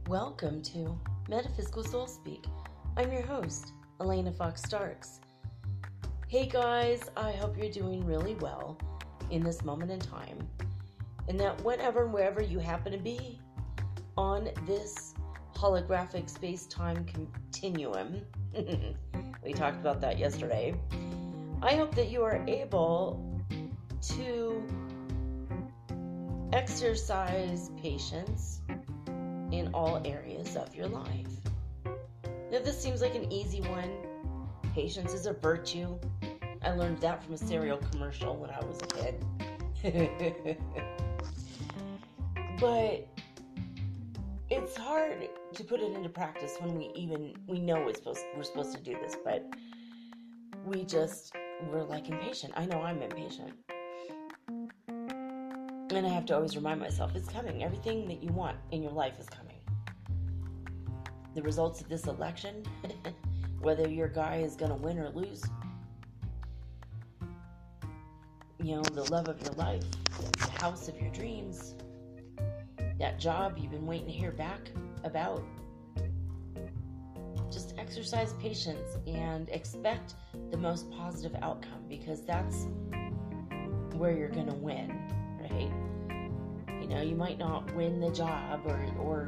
Welcome to Metaphysical Soul Speak. I'm your host, Elena Fox Starks. Hey guys, I hope you're doing really well in this moment in time, and that whenever and wherever you happen to be on this holographic space-time continuum, we talked about that yesterday, I hope that you are able to exercise patience in all areas of your life. Now, this seems like an easy one. Patience is a virtue. I learned that from a cereal commercial when I was a kid. But it's hard to put it into practice when we know we're supposed to do this, but we're like impatient. I know I'm impatient. And I have to always remind myself, it's coming. Everything that you want in your life is coming. The results of this election, whether your guy is going to win or lose, the love of your life, the house of your dreams, that job you've been waiting to hear back about. Just exercise patience and expect the most positive outcome, because that's where you're going to win. Right? You might not win the job or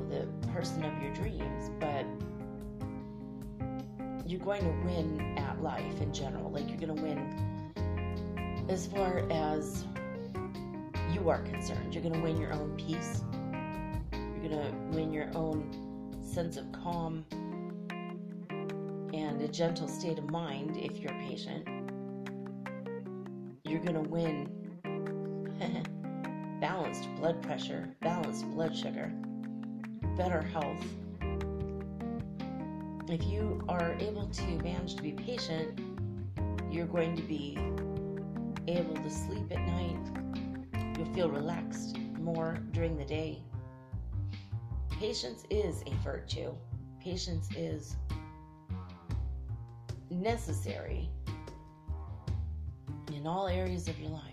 the person of your dreams, but you're going to win at life in general. Like, you're going to win as far as you are concerned. You're going to win your own peace. You're going to win your own sense of calm and a gentle state of mind if you're patient. You're going to win balanced blood pressure, balanced blood sugar, better health. If you are able to manage to be patient, you're going to be able to sleep at night. You'll feel relaxed more during the day. Patience is a virtue. Patience is necessary in all areas of your life.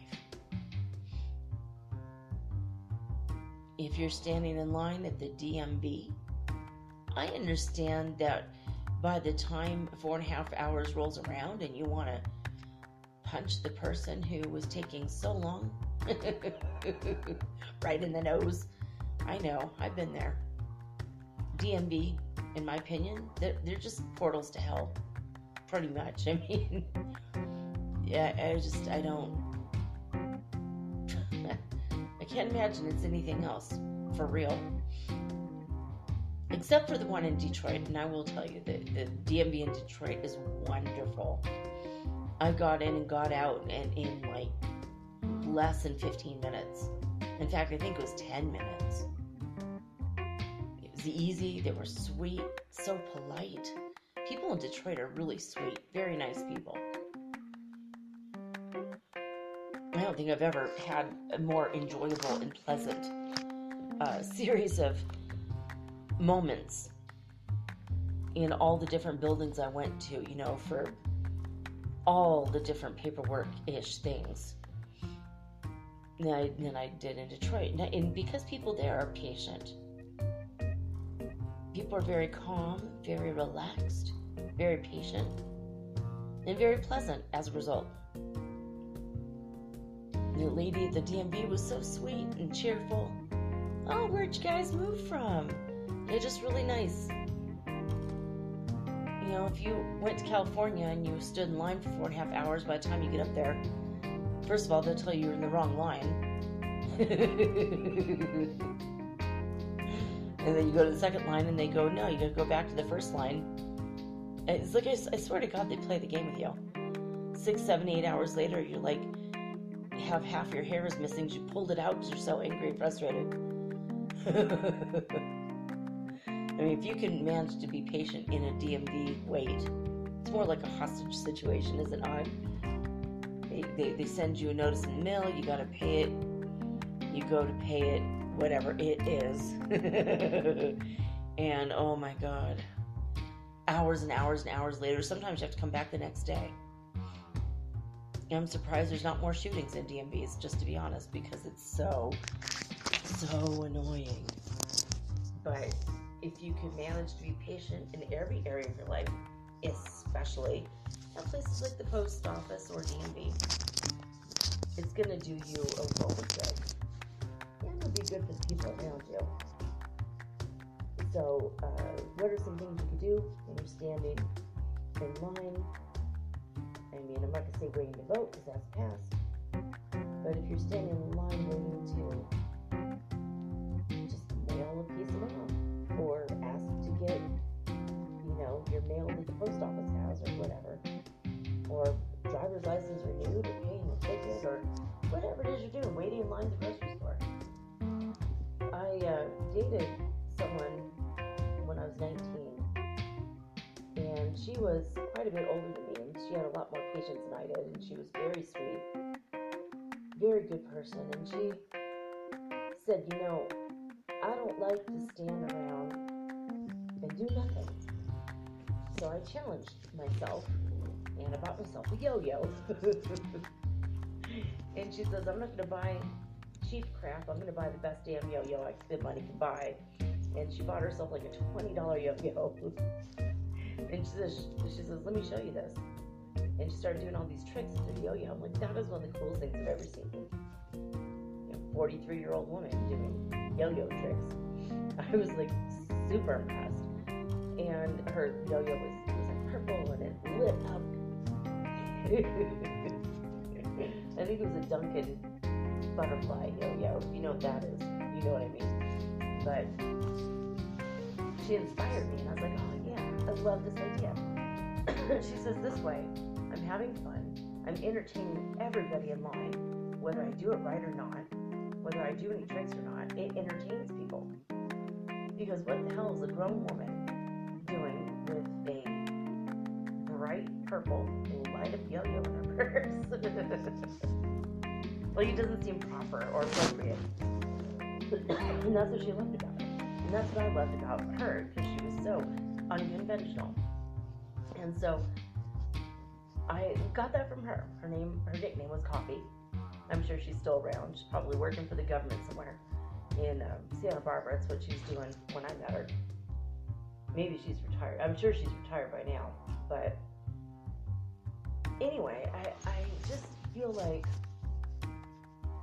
If you're standing in line at the DMV, I understand that by the time 4.5 hours rolls around and you want to punch the person who was taking so long right in the nose. I know, I've been there. DMV, in my opinion, they're just portals to hell, pretty much. I mean, yeah, I don't. I can't imagine it's anything else, for real. Except for the one in Detroit, and I will tell you that the DMV in Detroit is wonderful. I got in and got out in like less than 15 minutes. In fact, I think it was 10 minutes. It was easy, they were sweet, so polite. People in Detroit are really sweet, very nice people. I don't think I've ever had a more enjoyable and pleasant series of moments in all the different buildings I went to, for all the different paperwork-ish things than I did in Detroit. And because people there are patient. People are very calm, very relaxed, very patient, and very pleasant as a result. The lady at the DMV was so sweet and cheerful. Oh, where'd you guys move from? They're just really nice. If you went to California and you stood in line for 4.5 hours, by the time you get up there, first of all, they'll tell you you're in the wrong line. And then you go to the second line and they go, no, you gotta go back to the first line. It's like, I swear to God, they play the game with you. 6, 7, 8 hours later, you're like, you have half your hair is missing because you pulled it out because you're so angry and frustrated. I mean, if you can manage to be patient in a DMV wait, it's more like a hostage situation, is it not? They send you a notice in the mail, you gotta pay it, you go to pay it, whatever it is. And oh my God, hours and hours and hours later, sometimes you have to come back the next day. And I'm surprised there's not more shootings in DMVs, just to be honest, because it's so annoying. But if you can manage to be patient in every area of your life, especially at places like the post office or DMV, it's going to do you a world of good. And it'll be good for the people around you. So, what are some things you can do when you're standing in line? I mean, I'm not going to say waiting to vote because that's passed. But if you're standing in line waiting to just mail a piece of mail or ask to get, your mail that the post office has or whatever, or driver's license renewed or paying a ticket or whatever it is you're doing, waiting in line at the grocery store. I dated someone when I was 19, and she was quite a bit older than me, and she had a lot more patience than I did, and she was very sweet, very good person, and she said, I don't like to stand around and do nothing. So I challenged myself, and I bought myself a yo-yo. And she says, I'm not going to buy cheap crap, I'm going to buy the best damn yo-yo the money can buy. And she bought herself like a $20 yo-yo. And she says, let me show you this. And she started doing all these tricks with the yo-yo. I'm like, that is one of the coolest things I've ever seen. 43-year-old woman doing yo-yo tricks. I was like super impressed. And her yo-yo was like purple and it lit up. I think it was a Duncan butterfly yo-yo. If you know what that is, you know what I mean. But she inspired me, and I was like, oh yeah, I love this idea. She says, this way, I'm having fun, I'm entertaining everybody in line, whether I do it right or not, whether I do any tricks or not, it entertains people. Because what the hell is a grown woman doing with a bright purple light up yo-yo in her purse? Like, it doesn't seem proper or appropriate. And that's what she loved about it. And that's what I loved about her, because she was so unconventional. And so I got that from her. Her nickname was Coffee. I'm sure she's still around. She's probably working for the government somewhere in Santa Barbara. That's what she's doing when I met her. Maybe she's retired. I'm sure she's retired by now. But anyway, I just feel like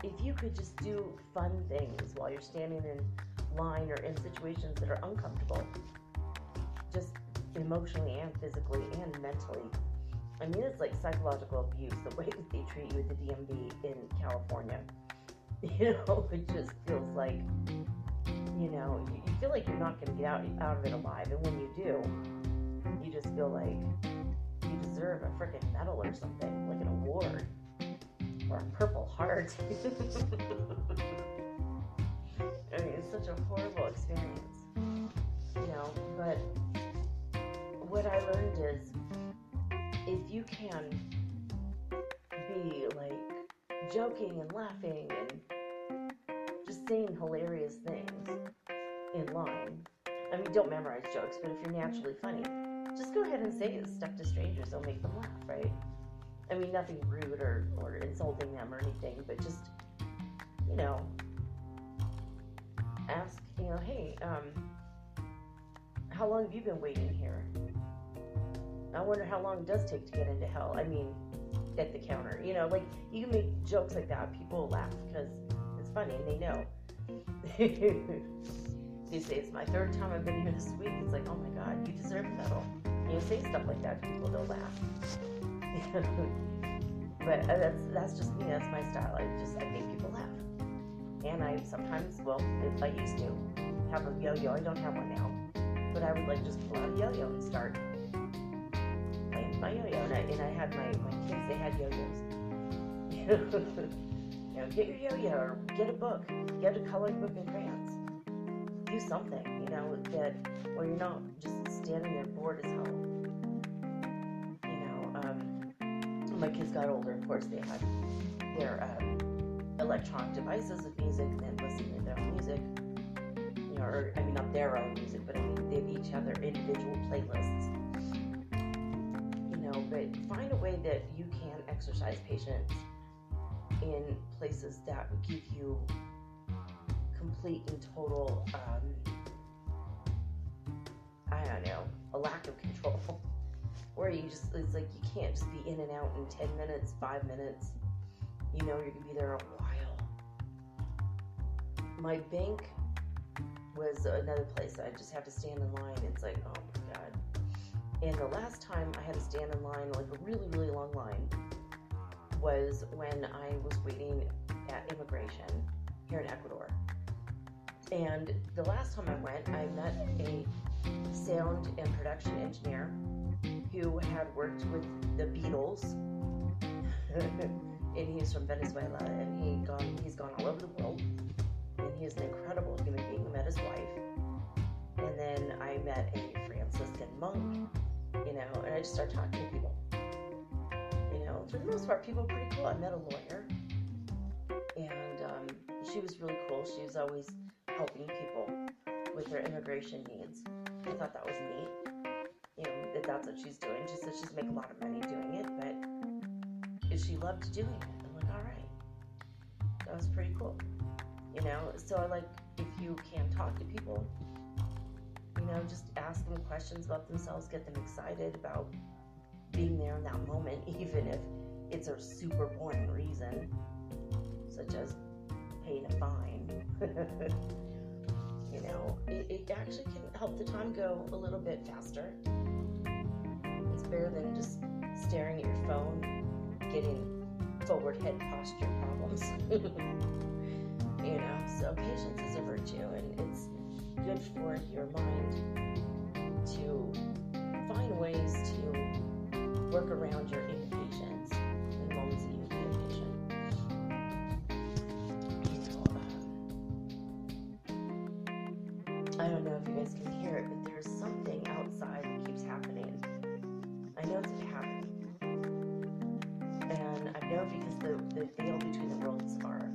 if you could just do fun things while you're standing in line or in situations that are uncomfortable, just emotionally and physically and mentally. I mean, it's like psychological abuse, the way that they treat you at the DMV in California. It just feels like, you feel like you're not going to get out of it alive. And when you do, you just feel like you deserve a freaking medal or something, like an award. Or a Purple Heart. I mean, it's such a horrible experience. But what I learned is, if you can be like joking and laughing and just saying hilarious things in line. I mean, don't memorize jokes, but if you're naturally funny, just go ahead and say stuff to strangers. They'll make them laugh, right? I mean, nothing rude or insulting them or anything, but just, ask, hey, how long have you been waiting here? I wonder how long it does take to get into hell. I mean, at the counter, like, you can make jokes like that. People will laugh because it's funny and they know. They say, it's my third time I've been here this week. It's like, oh my God, you deserve a medal. Say stuff like that to people, they'll laugh. But that's just me. That's my style. I make people laugh. And I sometimes, if I used to, have a yo-yo. I don't have one now. But I would like just pull out a yo-yo and start playing with my yo-yo. And I had my kids, they had yo-yos. Get your yo-yo or get a book. Get a coloring book and crayons. Do something, that where you're not just standing there bored as hell. When my kids got older, of course, they had their electronic devices with music and then listening to their own music. Not their own music, but they each have their individual playlists. But find a way that you can exercise patience in places that would give you complete and total, a lack of control. Where it's like you can't just be in and out in 10 minutes, 5 minutes. You're going to be there a while. My bank was another place I just have to stand in line. It's like, oh my God. And the last time I had to stand in line, like a really, really long line, was when I was waiting at immigration here in Ecuador. And the last time I went, I met a sound and production engineer who had worked with the Beatles. And he's from Venezuela, and he's gone all over the world. And he is an incredible human being. I met his wife. And then I met a Franciscan monk, and I just started talking to people. For the most part, people were pretty cool. I met a lawyer, and she was really cool. She was always helping people with their immigration needs. I thought that was neat, that's what she's doing. She said she's making a lot of money doing it, but she loved doing it. I'm like, all right, that was pretty cool. So I like, if you can talk to people, just ask them questions about themselves, get them excited about being there in that moment, even if it's a super boring reason, such as paying a fine. It actually can help the time go a little bit faster. It's better than just staring at your phone, getting forward head posture problems. So patience is a virtue, and it's good for your mind to find ways to work around your impatience in moments that you would be impatient. I don't know if you guys can hear it, but there's something outside that keeps happening. I know it's a pattern. And I know because the veil between the worlds are,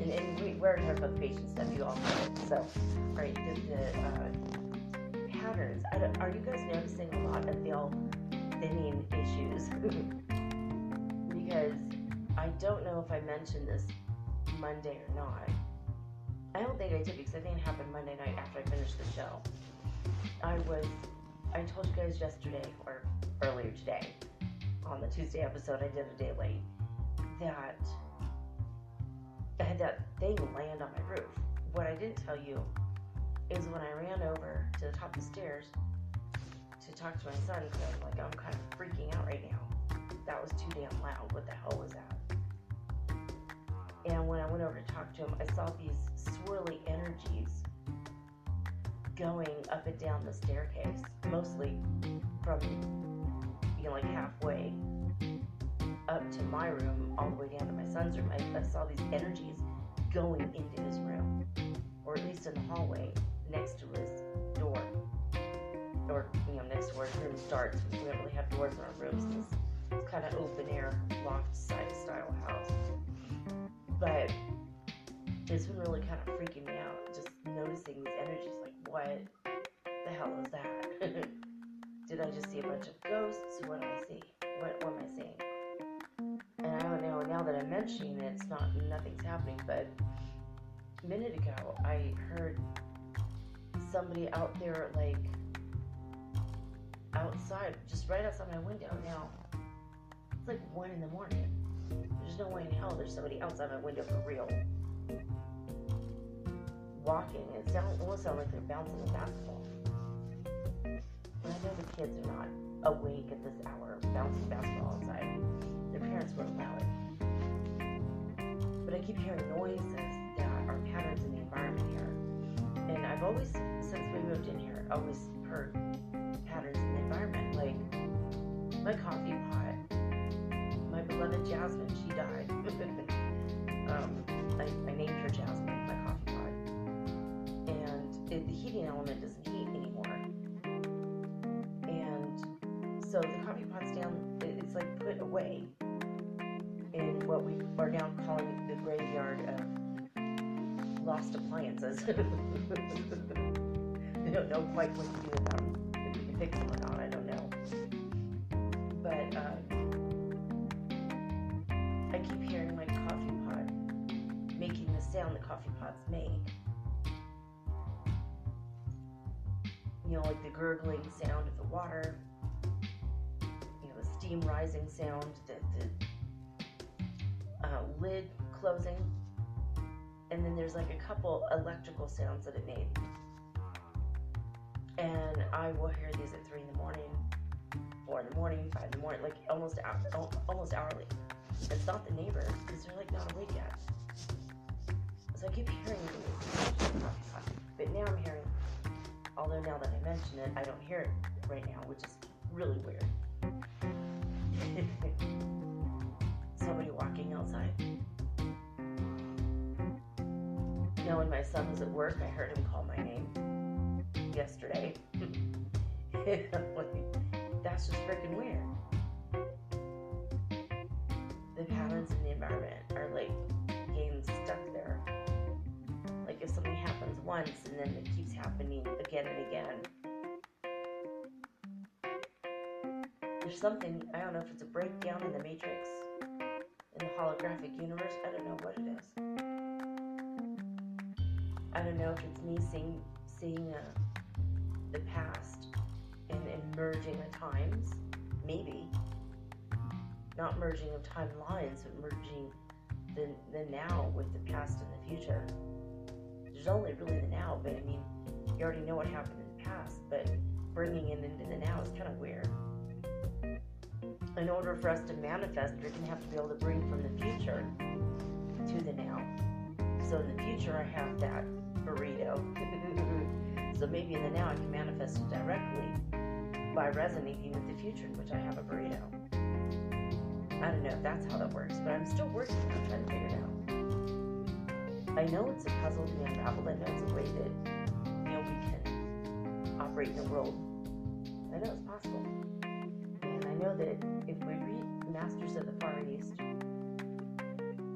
and we're talking about the patient stuff, you all know it. So, right, the patterns. Are you guys noticing a lot of veil thinning issues? Because I don't know if I mentioned this Monday or not. I don't think I did, because I think it happened Monday night after I finished the show. I told you guys yesterday, or earlier today, on the Tuesday episode, I did a day late, that I had that thing land on my roof. What I didn't tell you is when I ran over to the top of the stairs to talk to my son, because I'm kind of freaking out right now. That was too damn loud. What the hell was that? And when I went over to talk to him, I saw these swirly energies going up and down the staircase, mostly from, like halfway up to my room, all the way down to my son's room. I saw these energies going into his room, or at least in the hallway next to his door, or next to where his room starts. We don't really have doors in our rooms. It's kind of open air, loft style house. But it's been really kind of freaking me out, just noticing these energies. Like, what the hell is that? Did I just see a bunch of ghosts? What did I see? What am I seeing? And I don't know, now that I'm mentioning it, nothing's happening, but a minute ago, I heard somebody out there, like, outside, just right outside my window. Now, it's like 1 a.m. There's no way in hell there's somebody outside my window for real. Walking. It almost sounds like they're bouncing a basketball. And I know the kids are not awake at this hour bouncing basketball outside. Their parents wouldn't allow it. But I keep hearing noises that are patterns in the environment here. And I always, since we moved in here, always heard patterns in the environment. Like my coffee pot, my beloved Jasmine, she died. I named her Jasmine, my coffee pot. And the heating element doesn't heat anymore. And so the coffee pot's down, it's like put away in what we are now calling the graveyard of lost appliances. I don't know quite what to do with them. If we can fix them or not, I don't know. But I keep hearing my coffee pot making the sound the coffee pots make. You know, like the gurgling sound of the water, you know, the steam rising sound, the lid closing, and then there's like a couple electrical sounds that it made. And I will hear these at 3 in the morning, 4 in the morning, 5 in the morning, like almost hourly. It's not the neighbors, because they're like not awake yet. So I keep hearing these, but now I'm hearing, although now that I mention it, I don't hear it right now, which is really weird. Somebody walking outside. Now when my son was at work, I heard him call my name yesterday. That's just freaking weird. The patterns in the environment are like getting stuck there. Like if something happens once and then it keeps happening again and again. There's something, I don't know if it's a breakdown in the matrix, in the holographic universe, I don't know what it is. I don't know if it's me seeing the past and merging the times, maybe. Not merging of timelines, but merging the now with the past and the future. There's only really the now, but I mean, you already know what happened in the past, but bringing it into the now is kind of weird. In order for us to manifest, we're going to have to be able to bring from the future to the now. So in the future, I have that burrito. So maybe in the now, I can manifest it directly by resonating with the future in which I have a burrito. I don't know if that's how that works, but I'm still working on trying to figure it out. I know it's a puzzle to be unraveled. I know it's a way that, you know, we can operate in the world. I know it's possible. And I know that if we read Masters of the Far East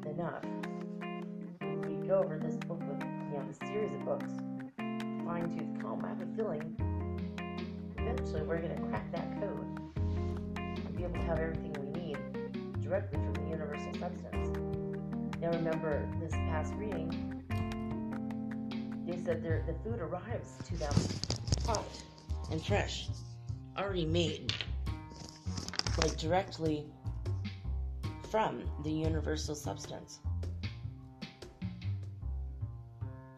enough, we go over this book with, you know, this series of books, fine tooth comb, I have a feeling eventually we're going to crack that code and be able to have everything we need directly from the universal substance. Now remember, this past reading, they said the food arrives to them hot and fresh, already made, like directly from the universal substance.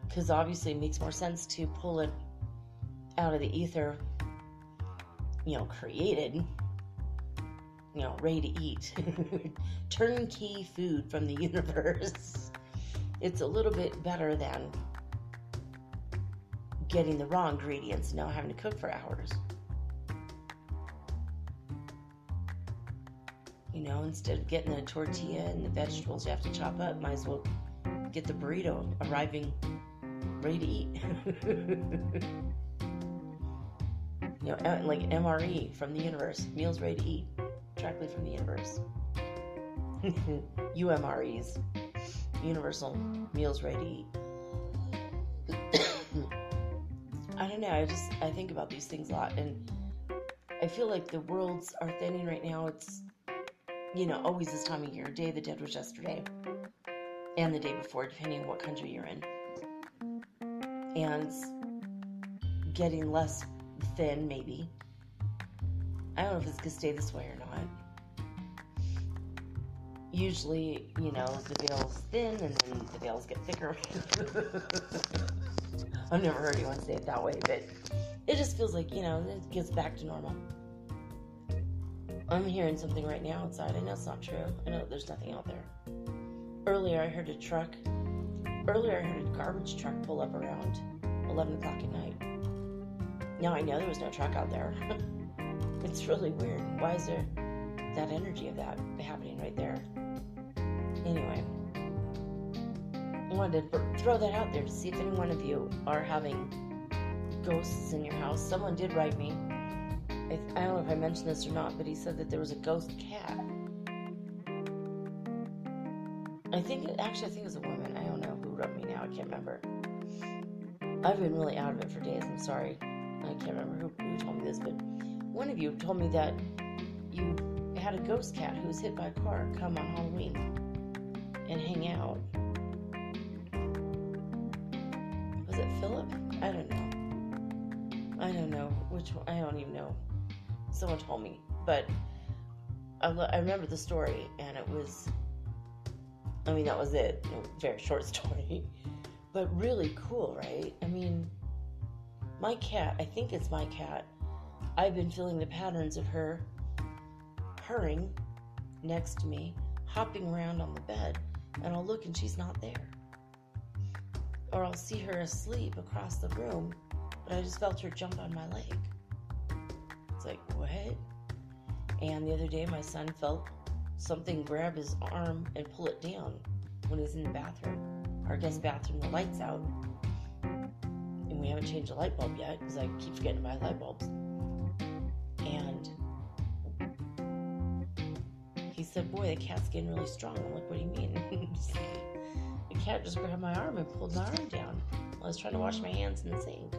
Because obviously it makes more sense to pull it out of the ether, you know, created, you know, ready to eat. Turnkey food from the universe. It's a little bit better than getting the raw ingredients and now having to cook for hours. You know, instead of getting a tortilla and the vegetables you have to chop up, might as well get the burrito arriving ready to eat. You know, like MRE from the universe, meals ready to eat, directly from the universe. UMREs, universal meals ready to eat. I don't know, I think about these things a lot, and I feel like the worlds are thinning right now. It's, you know, always this time of year. Day of the Dead was yesterday, and the day before, depending on what country you're in. And getting less thin, maybe. I don't know if it's going to stay this way or not. Usually, you know, the veil's thin, and then the veils get thicker. I've never heard anyone say it that way, but it just feels like, you know, it gets back to normal. I'm hearing something right now outside. I know it's not true. I know there's nothing out there. Earlier I heard a garbage truck pull up around 11 o'clock at night. Now I know there was no truck out there. It's really weird. Why is there that energy of that happening right there? Anyway, I wanted to throw that out there to see if any one of you are having ghosts in your house. Someone did write me. I don't know if I mentioned this or not, but he said that there was a ghost cat. I think it was a woman. I don't know who wrote me now. I can't remember. I've been really out of it for days. I'm sorry. I can't remember who told me this, but one of you told me that you had a ghost cat who was hit by a car come on Halloween and hang out. Was it Philip? I don't know which one. I don't even know. Someone told me, but I remember the story, and it was, that was it. Very short story, but really cool, right? My cat, I think it's my cat, I've been feeling the patterns of her purring next to me, hopping around on the bed, and I'll look and she's not there. Or I'll see her asleep across the room, but I just felt her jump on my leg. It's like, what? And the other day my son felt something grab his arm and pull it down when he was in the bathroom. Our guest bathroom, the light's out. And we haven't changed the light bulb yet because I keep forgetting to buy light bulbs. And he said, boy, the cat's getting really strong. I'm like, what do you mean? The cat just grabbed my arm and pulled my arm down while I was trying to wash my hands in the sink.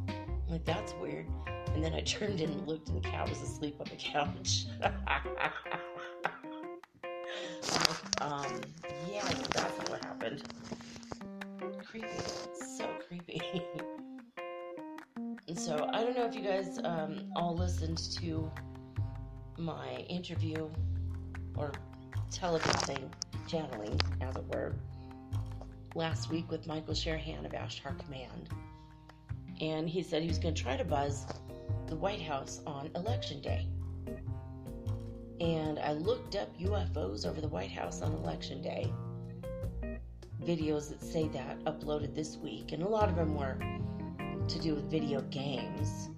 I'm like, that's weird. And then I turned in and looked, and the cat was asleep on the couch. Yeah, that's not what happened. Creepy. It's so creepy. And so, I don't know if you guys all listened to my interview or televising, channeling, as it were, last week with Michael Sherahan of Ashtar Command. And he said he was going to try to buzz the White House on Election Day. And I looked up UFOs over the White House on Election Day. Videos that say that uploaded this week. And a lot of them were to do with video games.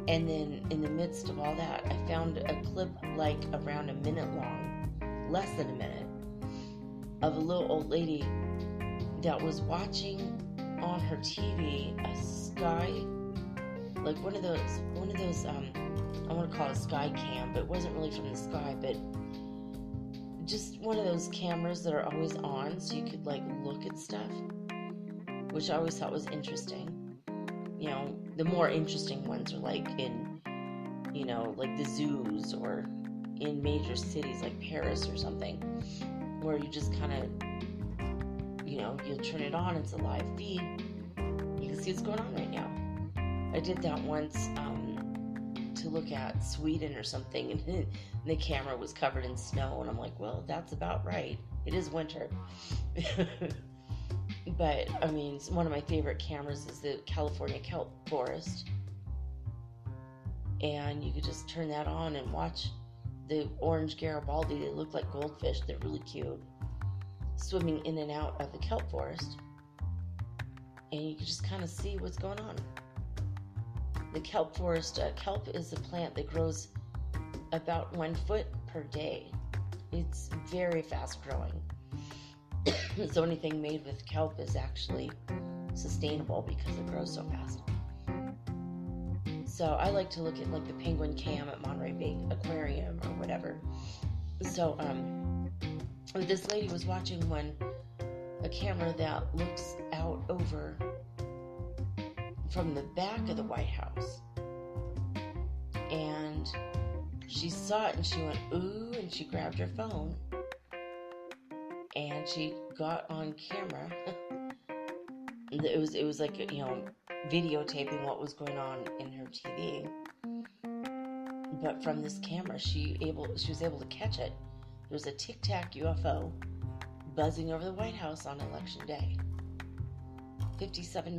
And then in the midst of all that, I found a clip like around a minute long, less than a minute, of a little old lady that was watching on her TV a sky, like one of those I want to call it a sky cam, but it wasn't really from the sky, but just one of those cameras that are always on so you could like look at stuff, which I always thought was interesting. The more interesting ones are like in, like the zoos or in major cities like Paris or something, where you just kind of, you'll turn it on, it's a live feed, you can see what's going on right now. I did that once to look at Sweden or something, and the camera was covered in snow, and I'm like, well, that's about right. It is winter. But, one of my favorite cameras is the California kelp forest. And you could just turn that on and watch the orange Garibaldi. They look like goldfish. They're really cute. Swimming in and out of the kelp forest. And you can just kind of see what's going on. The kelp forest, kelp is a plant that grows about 1 foot per day. It's very fast growing. So anything made with kelp is actually sustainable because it grows so fast. So I like to look at like the penguin cam at Monterey Bay Aquarium or whatever. So this lady was watching a camera that looks out over from the back of the White House. And she saw it and she went, ooh, and she grabbed her phone. And she got on camera. It was like, videotaping what was going on in her TV. But from this camera, she was able to catch it. There was a Tic Tac UFO buzzing over the White House on Election Day. 57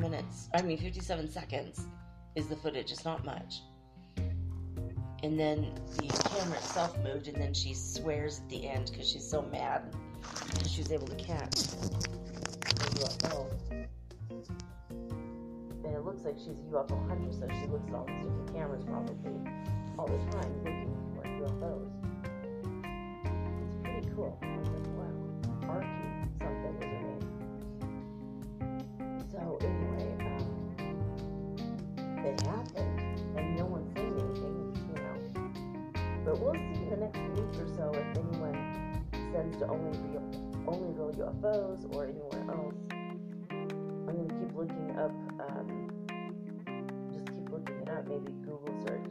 seconds is the footage. It's not much. And then the camera itself moved, and then she swears at the end because she's so mad because she was able to catch the UFO. it looks like she's a UFO hunter, so she looks at all these different cameras probably all the time looking for UFOs. It's pretty cool. I was like, wow, Archie something was her name. So anyway, it happened, and no one's saying anything, But we'll see in the next week or so if anyone sends to only real UFOs or anywhere else. I'm going to keep looking up, just keep looking it up, maybe Google search,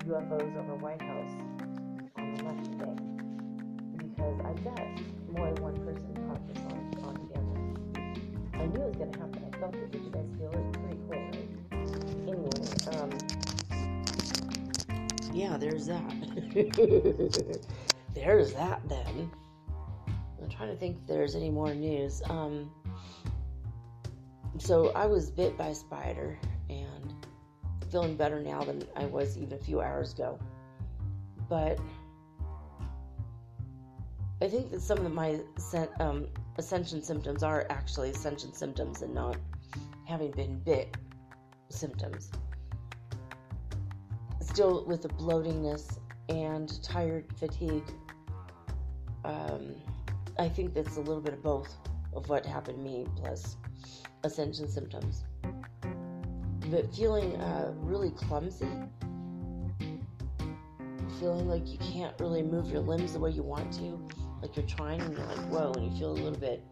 UFOs over White House on the left today. Because I bet more than one person caught this on camera. I knew it was going to happen. I felt it. Did you guys feel it? Pretty cool, right? Anyway, yeah, there's that. There's that then. I'm trying to think if there's any more news. So I was bit by a spider and feeling better now than I was even a few hours ago. But I think that some of my ascension symptoms are actually ascension symptoms and not having been bit symptoms. Still with the bloatingness and tired fatigue. I think that's a little bit of both of what happened to me plus ascension symptoms. But feeling really clumsy, feeling like you can't really move your limbs the way you want to, like you're trying and you're like, whoa, and you feel a little bit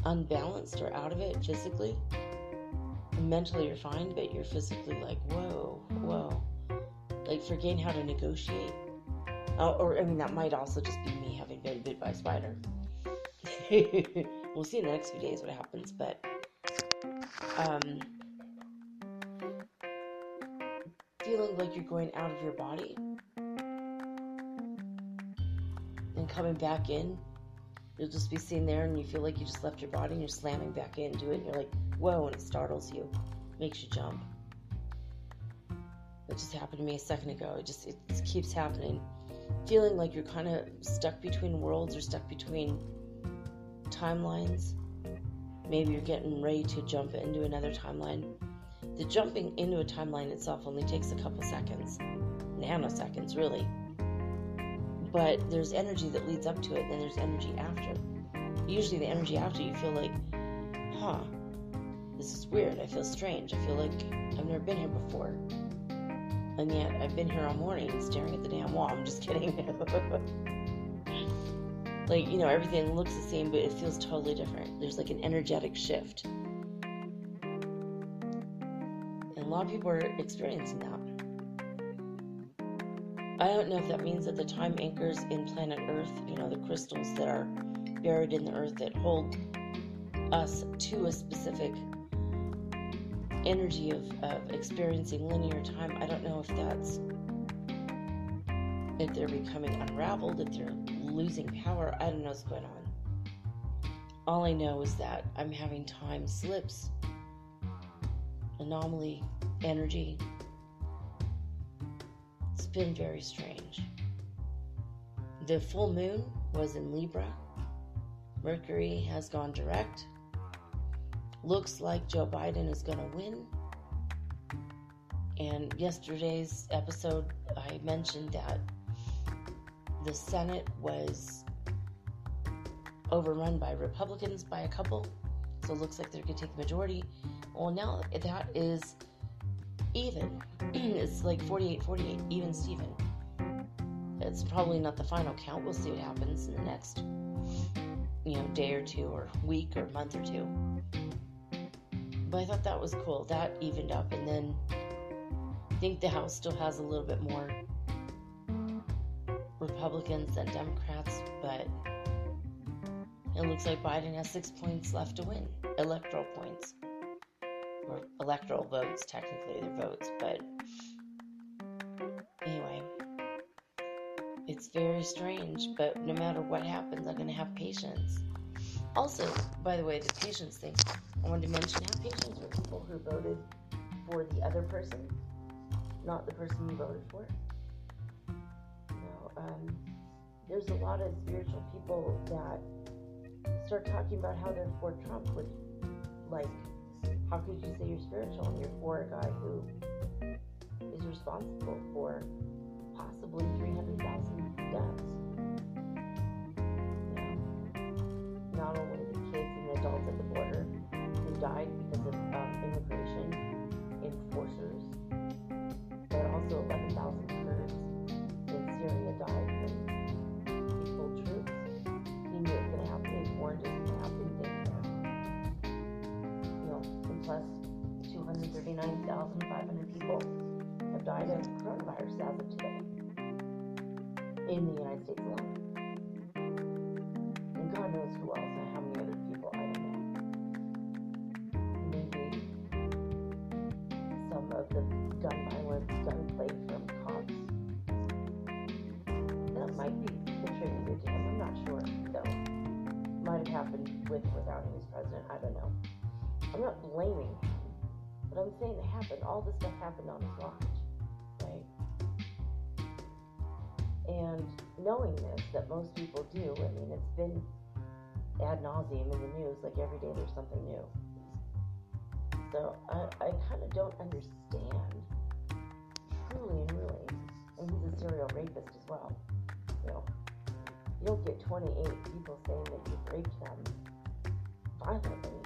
unbalanced or out of it physically. And mentally you're fine, but you're physically like, whoa. Like forgetting how to negotiate. That might also just be me having been bit by a spider. We'll see in the next few days what happens, but feeling like you're going out of your body and coming back in. You'll just be sitting there and you feel like you just left your body and you're slamming back into it and you're like, whoa, and it startles you, makes you jump. It just happened to me a second ago. It keeps happening. Feeling like you're kind of stuck between worlds or stuck between timelines. Maybe you're getting ready to jump into another timeline. The jumping into a timeline itself only takes a couple seconds. Nanoseconds, really. But there's energy that leads up to it, and then there's energy after. Usually the energy after, you feel like, this is weird. I feel strange. I feel like I've never been here before. And yet, I've been here all morning staring at the damn wall. I'm just kidding. Like, everything looks the same, but it feels totally different. There's like an energetic shift. And a lot of people are experiencing that. I don't know if that means that the time anchors in planet Earth, the crystals that are buried in the earth that hold us to a specific energy of experiencing linear time. I don't know if they're becoming unraveled, if they're losing power. I don't know what's going on. All I know is that I'm having time slips, anomaly, energy. It's been very strange. The full moon was in Libra. Mercury has gone direct. Looks like Joe Biden is going to win. And yesterday's episode, I mentioned that the Senate was overrun by Republicans by a couple. So it looks like they're going to take the majority. Well, now that is even. It's like 48-48, even Steven. It's probably not the final count. We'll see what happens in the next, day or two or week or month or two. But I thought that was cool. That evened up. And then I think the House still has a little bit more Republicans than Democrats, but it looks like Biden has 6 points left to win. Electoral points. Or electoral votes, technically, they're votes. But anyway, it's very strange, but no matter what happens, I'm going to have patience. Also, by the way, the patience thing, I wanted to mention, have patience with people who voted for the other person, not the person you voted for. There's a lot of spiritual people that start talking about how they're for Trump, which, How could you say you're spiritual and you're for a guy who is responsible for possibly 300,000 deaths? Not only the kids and the adults at the border who died because of immigration enforcers, but also 11,000 Kurds in Syria died when peaceful troops. He knew it was going to happen. He warned us it was going to happen. And plus 239,500 people have died of coronavirus as of today in the United States alone. And God knows who else and how many other people, I don't know. Maybe some of the gun violence, gunplay from cops, that might be attributed to him. I'm not sure, though. Might have happened with or without him as president. I don't know. I'm not blaming him, but I'm saying it happened. All this stuff happened on his watch, right? And knowing this, that most people do, I mean, it's been ad nauseum in the news, like every day there's something new. So I kind of don't understand, truly and really, and he's a serial rapist as well. You don't get 28 people saying that you've raped them violently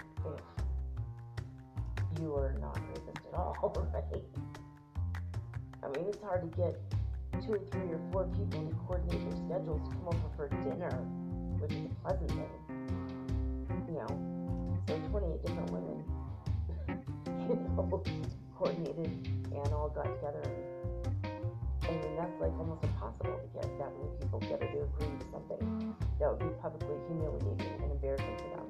if you are not rapist at all, right? I mean, it's hard to get 2 or 3 or 4 people who coordinate their schedules to come over for dinner, which is a pleasant thing. So 28 different women, coordinated and all got together. I mean, that's like almost impossible to get that many people together to agree to something that would be publicly humiliating and embarrassing to them.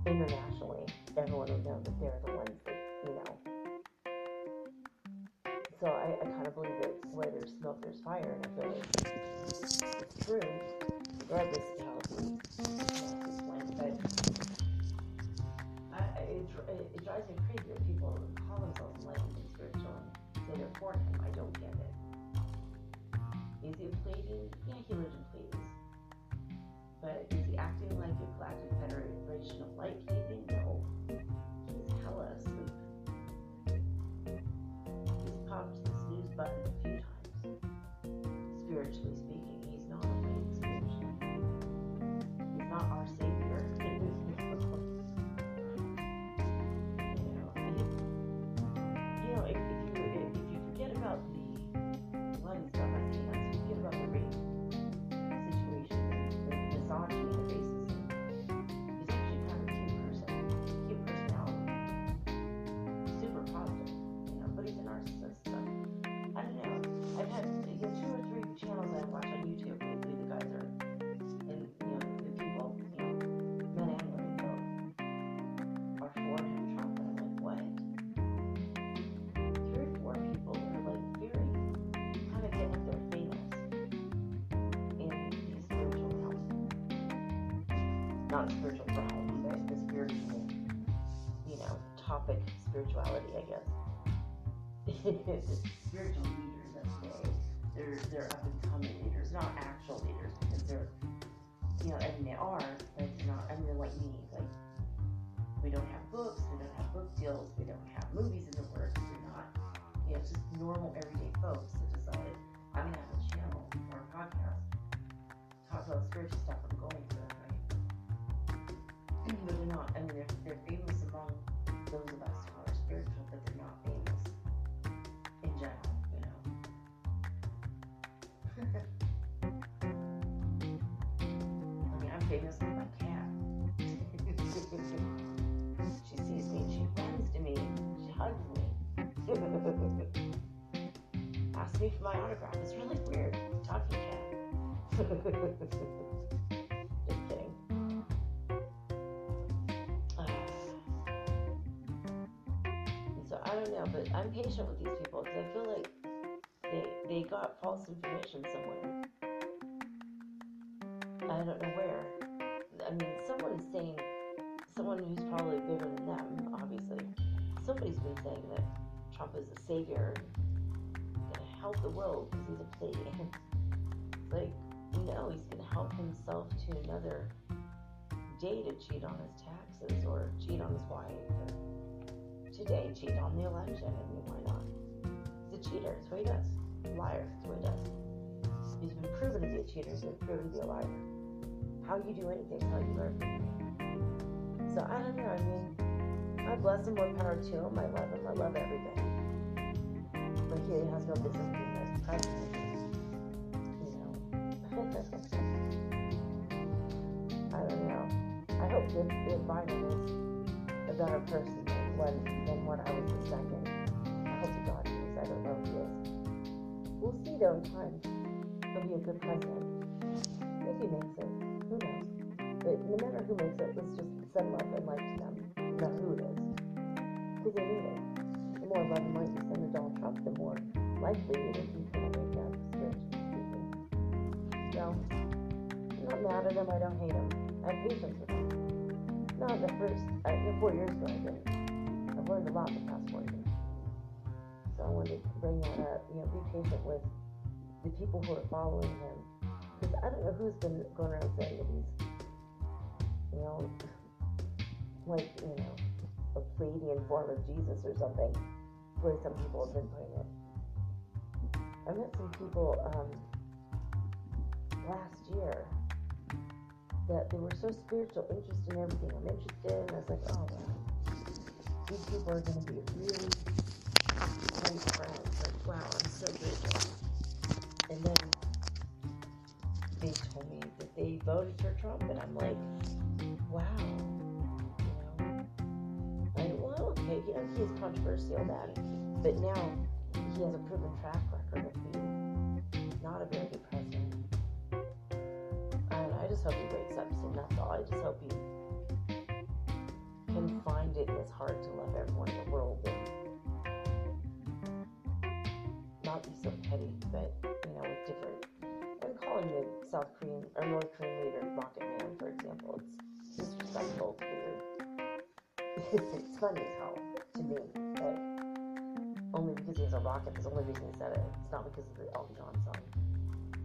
Internationally, everyone would know that they're the ones that, So I kind of believe that where there's smoke, there's fire, and I feel like it's true, regardless of how it's explained. But it drives me crazy that people call themselves enlightened and spiritual and say they're for him. I don't get it. Is he a Pleiadian? Yeah, he lived in Pleiades. But is he acting like a Galactic Federation of Light Pleiadian? No. He's hella asleep. He's popped the snooze button a few times. Spiritually speaking, he's not awake spiritually. He's not our savior. If you forget about the blood and stuff, if you forget about the rape situation, the misogyny, the racism, he's actually kind of a cute personality, super positive, but he's a narcissist. So I don't know. I've had 2 or 3 channels I watch on YouTube lately. The guys are, and the people, men and women both, are for him, Trump, and I'm like, what? 3 or 4 people that are like very kind of getting up there famous in the spiritual realm. Not a spiritual realm, but the spiritual, topic spirituality, I guess. The spiritual leaders, let's say, they're up and coming leaders, not actual leaders, because they're, I mean, they are, but they're not. I mean, they're like me, like, we don't have books, we don't have book deals, we don't have movies in the works, we're not, it's just normal everyday folks that decided, I'm gonna have a channel or a podcast, talk about spiritual stuff I'm going through, right? But they're not, I mean, they're famous among those of us who are spiritual, but they're not famous in general, I mean, I'm famous with my cat. She sees me and she runs to me, she hugs me. Asks me for my autograph. It's really weird. Talking cat. Just kidding. So I don't know, but I'm patient with these people because I feel like they got false information somewhere. I don't know where. I mean, someone who's probably bigger than them, obviously. Somebody's been saying that Trump is a savior and going to help the world because he's a Pleiadian. It's like, no, he's going to help himself to another day to cheat on his taxes or cheat on his wife, or today cheat on the election. I mean, why not? He's a cheater. It's what he does. Liar. It's what he does. He's been proven to be a cheater. He's been proven to be a liar. How you do anything is how you learn. So I don't know. I mean, I bless him. More power to him. I love him. I love everything. But he has no business being as president. You know. I don't know. I hope that Biden is a better person than what I was the second. I hope to God he is. I don't know if he is. We'll see though in time. He'll be a good president. If he makes it, who knows? But no matter who makes it, let's just send love and light to them, no matter who it is. Because they need it. The more love and light you send to Donald Trump, the more likely it is he's going to wake up, spiritually speaking. So, I'm not mad at him. I don't hate him. I have patience with him. Not the first, 4 years ago I didn't. I've learned a lot the past 4 years. So I wanted to bring that up. You know, be patient with the people who are following him. Because I don't know who's been going around saying that he's, you know, like, you know, a Pleiadian form of Jesus or something. The way some people have been putting it. I met some people last year that they were so spiritual, interested in everything I'm interested in. I was like, oh wow, these people are going to be really great friends. Like, wow, I'm so grateful. And then they told me that they voted for Trump, and I'm like, wow, you know, well, okay, you know, he is controversial then, but now he has a proven track record of being not a very good president. And I just hope he wakes up soon. That's all. I just hope he can find it in his heart to love everyone in the world and not be so petty, but, you know, with different. I'm calling the South Korean or North Korean leader Rocket Man, for example. It's disrespectful, weird. It's funny as hell to me, but only because he has a rocket. That's the only reason he said it. It's not because of the Elton John song.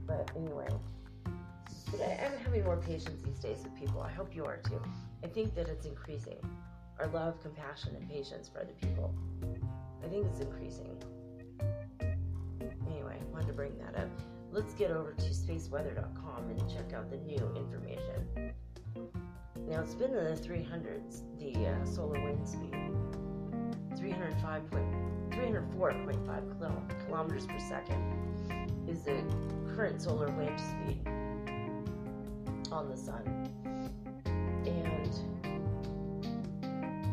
But anyway. But I'm having more patience these days with people. I hope you are too. I think that it's increasing. Our love, compassion, and patience for other people. I think it's increasing. Anyway, I wanted to bring that up. Let's get over to spaceweather.com and check out the new information. Now, it's been in the 300s, the solar wind speed. 304.5 kilometers per second is the current solar wind speed on the sun. And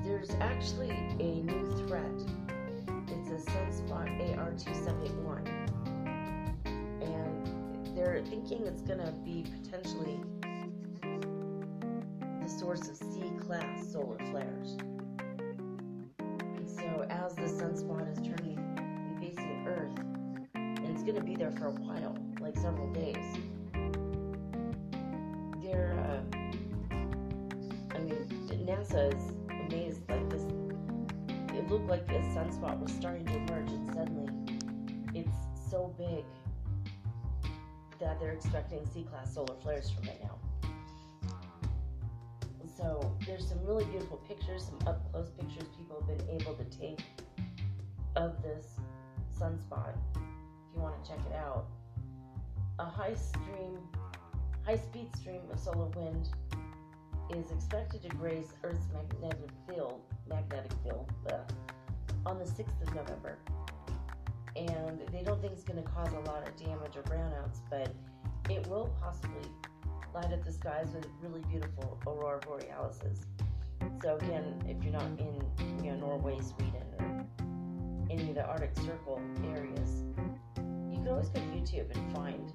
there's actually a new threat. It's a sunspot AR-271. And they're thinking it's going to be potentially the source of C-class solar flares. And so as the sunspot is turning and facing Earth, and it's going to be there for a while, like several days, NASA is amazed. Like this, it looked like this sunspot was starting to emerge, and suddenly it's so big that they're expecting C-class solar flares from it now. So there's some really beautiful pictures, some up-close pictures people have been able to take of this sunspot. If you want to check it out, a high-speed stream of solar wind is expected to graze Earth's magnetic field on the 6th of November. And they don't think it's going to cause a lot of damage or brownouts, but it will possibly light up the skies with really beautiful aurora borealis. So again, if you're not in Norway, Sweden, or any of the Arctic Circle areas, you can always go to YouTube and find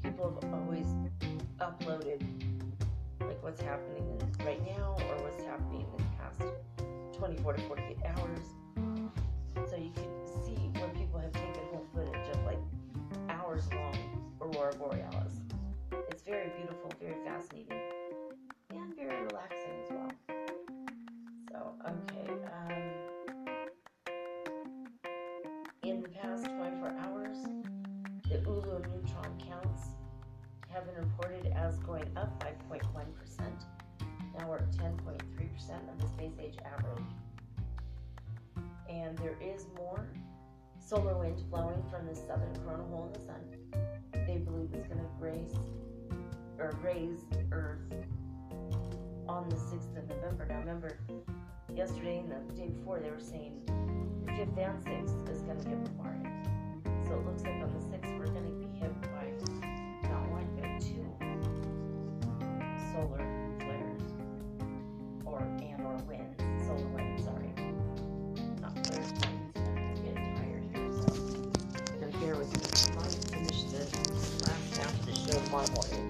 people have always uploaded like what's happening right now or what's happening in the past 24 to 48 hours. So you can see where people have taken whole footage of like hours long aurora borealis. It's very beautiful, very fascinating, and very relaxing as well. So, okay. In the past 24 hours, the Ulu neutron counts have been reported as going up by 0.1%. Now we're at 10.3% of the space age average. And there is more solar wind flowing from the southern corona hole in the sun. They believe it's going to graze Earth on the 6th of November. Now remember, yesterday and the day before they were saying the 5th and 6th is going to get required. So it looks like on the 6th we're going to be hit by not one but two solar flares or winds. Solar winds, sorry. Not flares, I'm getting tired here, so bear with me. I want to finish the last half of the show tomorrow morning.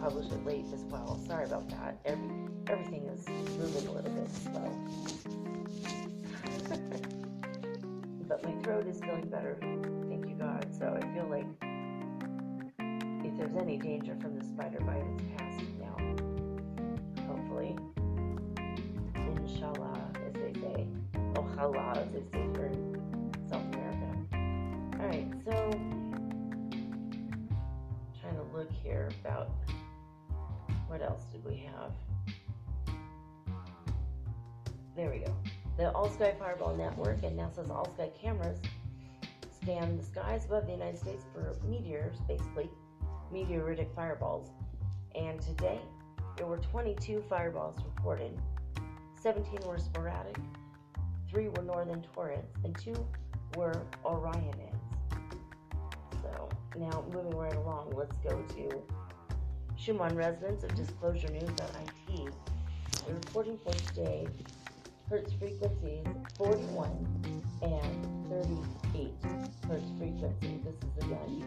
Publish it late as well. Sorry about that. Everything is moving a little bit slow. But my throat is feeling better. Thank you, God. So I feel like if there's any danger from the spider bite, it's past now. Hopefully. Inshallah, as they say. Ojalá, as they say here in South America. Alright, so trying to look here about what else did we have? There we go. The All-Sky Fireball Network and NASA's All-Sky cameras scan the skies above the United States for meteors, basically meteoritic fireballs. And today, there were 22 fireballs reported. 17 were sporadic, 3 were northern torrents, and 2 were Orionids. So, now moving right along, let's go to Schumann Resonance of disclosurenews.it. They're reporting for today Hertz frequencies 41 and 38 Hertz frequency. This is again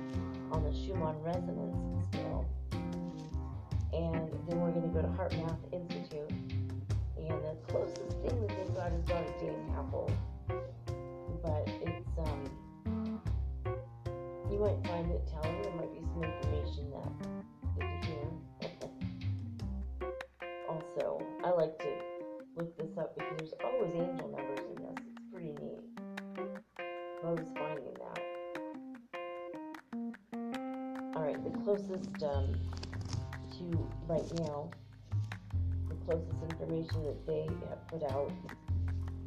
on the Schumann Resonance scale. And then we're going to go to Heart Math Institute. And the closest thing that they've got is about a day and a half old. But it's, you might find it telling. There might be some information that you hear. Also, I like to look this up because there's always angel numbers in this. It's pretty neat. Always finding that. Alright, the closest to right now, the closest information that they have put out,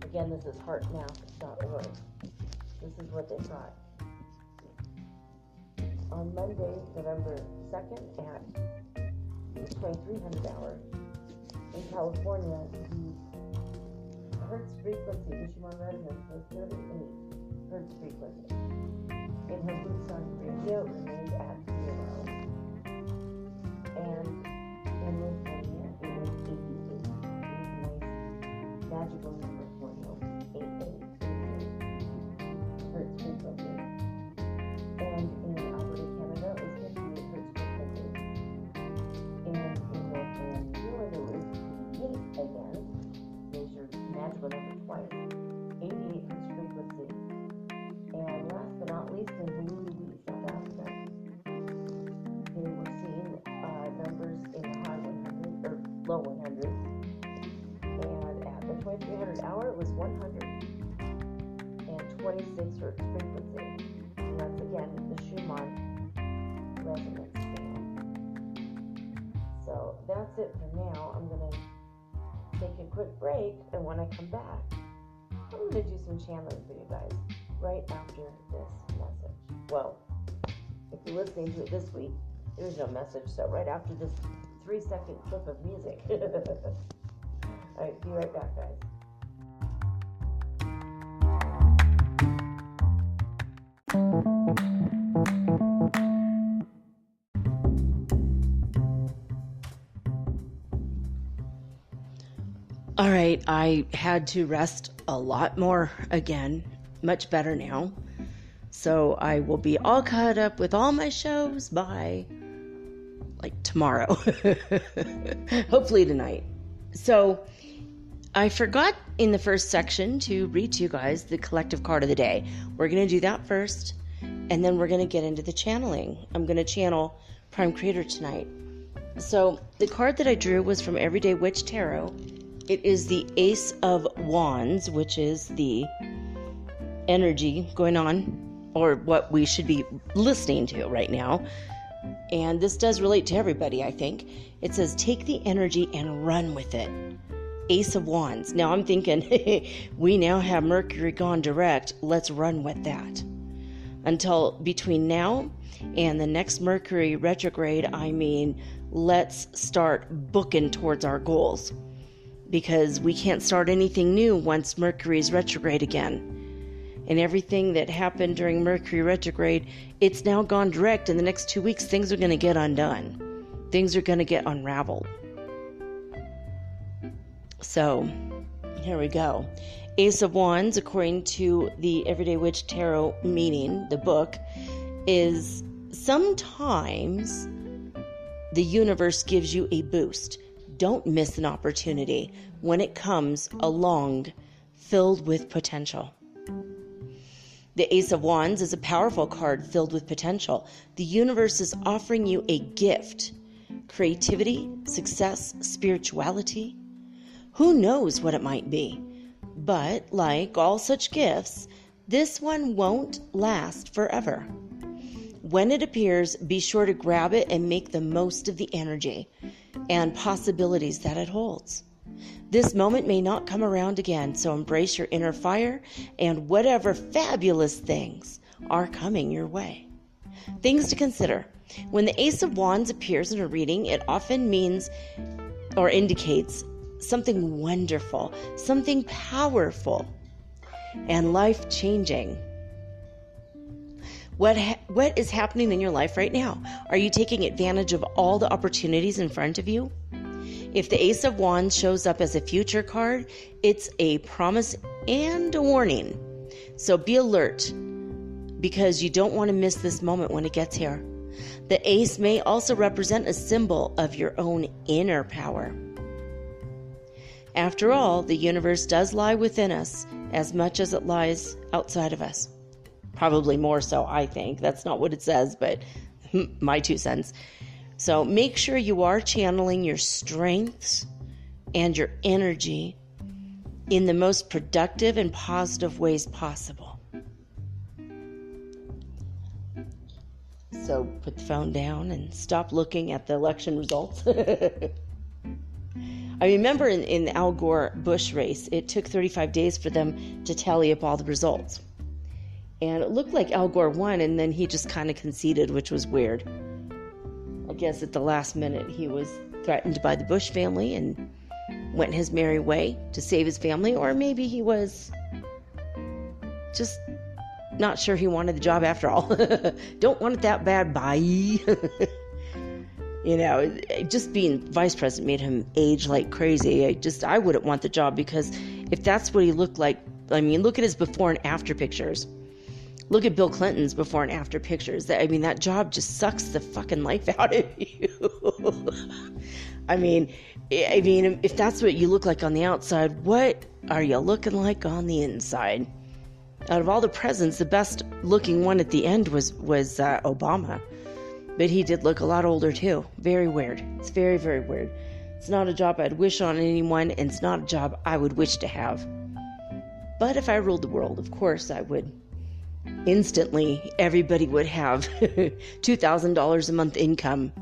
again, this is heartmath.org. This is what they've got. On Monday, November 2nd at 2300 hour, in California, the Hertz frequency, the Schumann Resonance, was 38 Hertz frequency. In her boots on radio, it remained at 0. And in Lithuania, it was 88. It was a nice magical number for you. 88 Hertz frequency. And in Alberta, Canada, it was 58 Hertz frequency. And in Northland, New Zealand, it was 88 again. There's your magical number twice. 88 Hertz frequency. And last but not least, in Honolulu, South Africa, they were seeing numbers in the high 100s or low 100s. And at the 2300 hour, it was 126 Hertz frequency. And that's again the Schumann Resonance scale. So that's it for now. I'm going to take a quick break, and when I come back, I'm going to do some channeling for you guys right after this message. Well, if you're listening to it this week, there's no message, so right after this 3-second clip of music. Alright, be right back, guys. Alright, I had to rest a lot more again, much better now. So I will be all caught up with all my shows by tomorrow. Hopefully tonight. So I forgot in the first section to read to you guys the collective card of the day. We're going to do that first, and then we're going to get into the channeling. I'm going to channel Prime Creator tonight. So the card that I drew was from Everyday Witch Tarot. It is the Ace of Wands, which is the energy going on, or what we should be listening to right now. And this does relate to everybody, I think. It says, take the energy and run with it. Ace of Wands. Now I'm thinking, we now have Mercury gone direct. Let's run with that. Until between now and the next Mercury retrograde, let's start booking towards our goals. Because we can't start anything new once Mercury is retrograde again. And everything that happened during Mercury retrograde, it's now gone direct. In the next 2 weeks, things are going to get undone. Things are going to get unraveled. So, here we go. Ace of Wands, according to the Everyday Witch Tarot meaning, the book, is sometimes the universe gives you a boost. Don't miss an opportunity when it comes along filled with potential. The Ace of Wands is a powerful card filled with potential. The universe is offering you a gift. Creativity, success, spirituality. Who knows what it might be? But like all such gifts, this one won't last forever. When it appears, be sure to grab it and make the most of the energy and possibilities that it holds. This moment may not come around again, so embrace your inner fire and whatever fabulous things are coming your way. Things to consider. When the Ace of Wands appears in a reading, it often means or indicates something wonderful, something powerful, and life-changing. What is happening in your life right now? Are you taking advantage of all the opportunities in front of you? If the Ace of Wands shows up as a future card, it's a promise and a warning. So be alert, because you don't want to miss this moment when it gets here. The ace may also represent a symbol of your own inner power. After all, the universe does lie within us as much as it lies outside of us. Probably more so, I think. That's not what it says, but my 2 cents. So make sure you are channeling your strengths and your energy in the most productive and positive ways possible. So put the phone down and stop looking at the election results. I remember in the Al Gore Bush race, it took 35 days for them to tally up all the results. And it looked like Al Gore won, and then he just kind of conceded, which was weird. I guess at the last minute he was threatened by the Bush family and went his merry way to save his family, or maybe he was just not sure he wanted the job after all. Don't want it that bad, bye. You know, just being vice president made him age like crazy. I wouldn't want the job, because if that's what he looked like, look at his before and after pictures. Look at Bill Clinton's before and after pictures. That job just sucks the fucking life out of you. If that's what you look like on the outside, what are you looking like on the inside? Out of all the presidents, the best looking one at the end was Obama. But he did look a lot older too. Very weird. It's very, very weird. It's not a job I'd wish on anyone, and it's not a job I would wish to have. But if I ruled the world, of course I would. Instantly, everybody would have $2,000 a month income,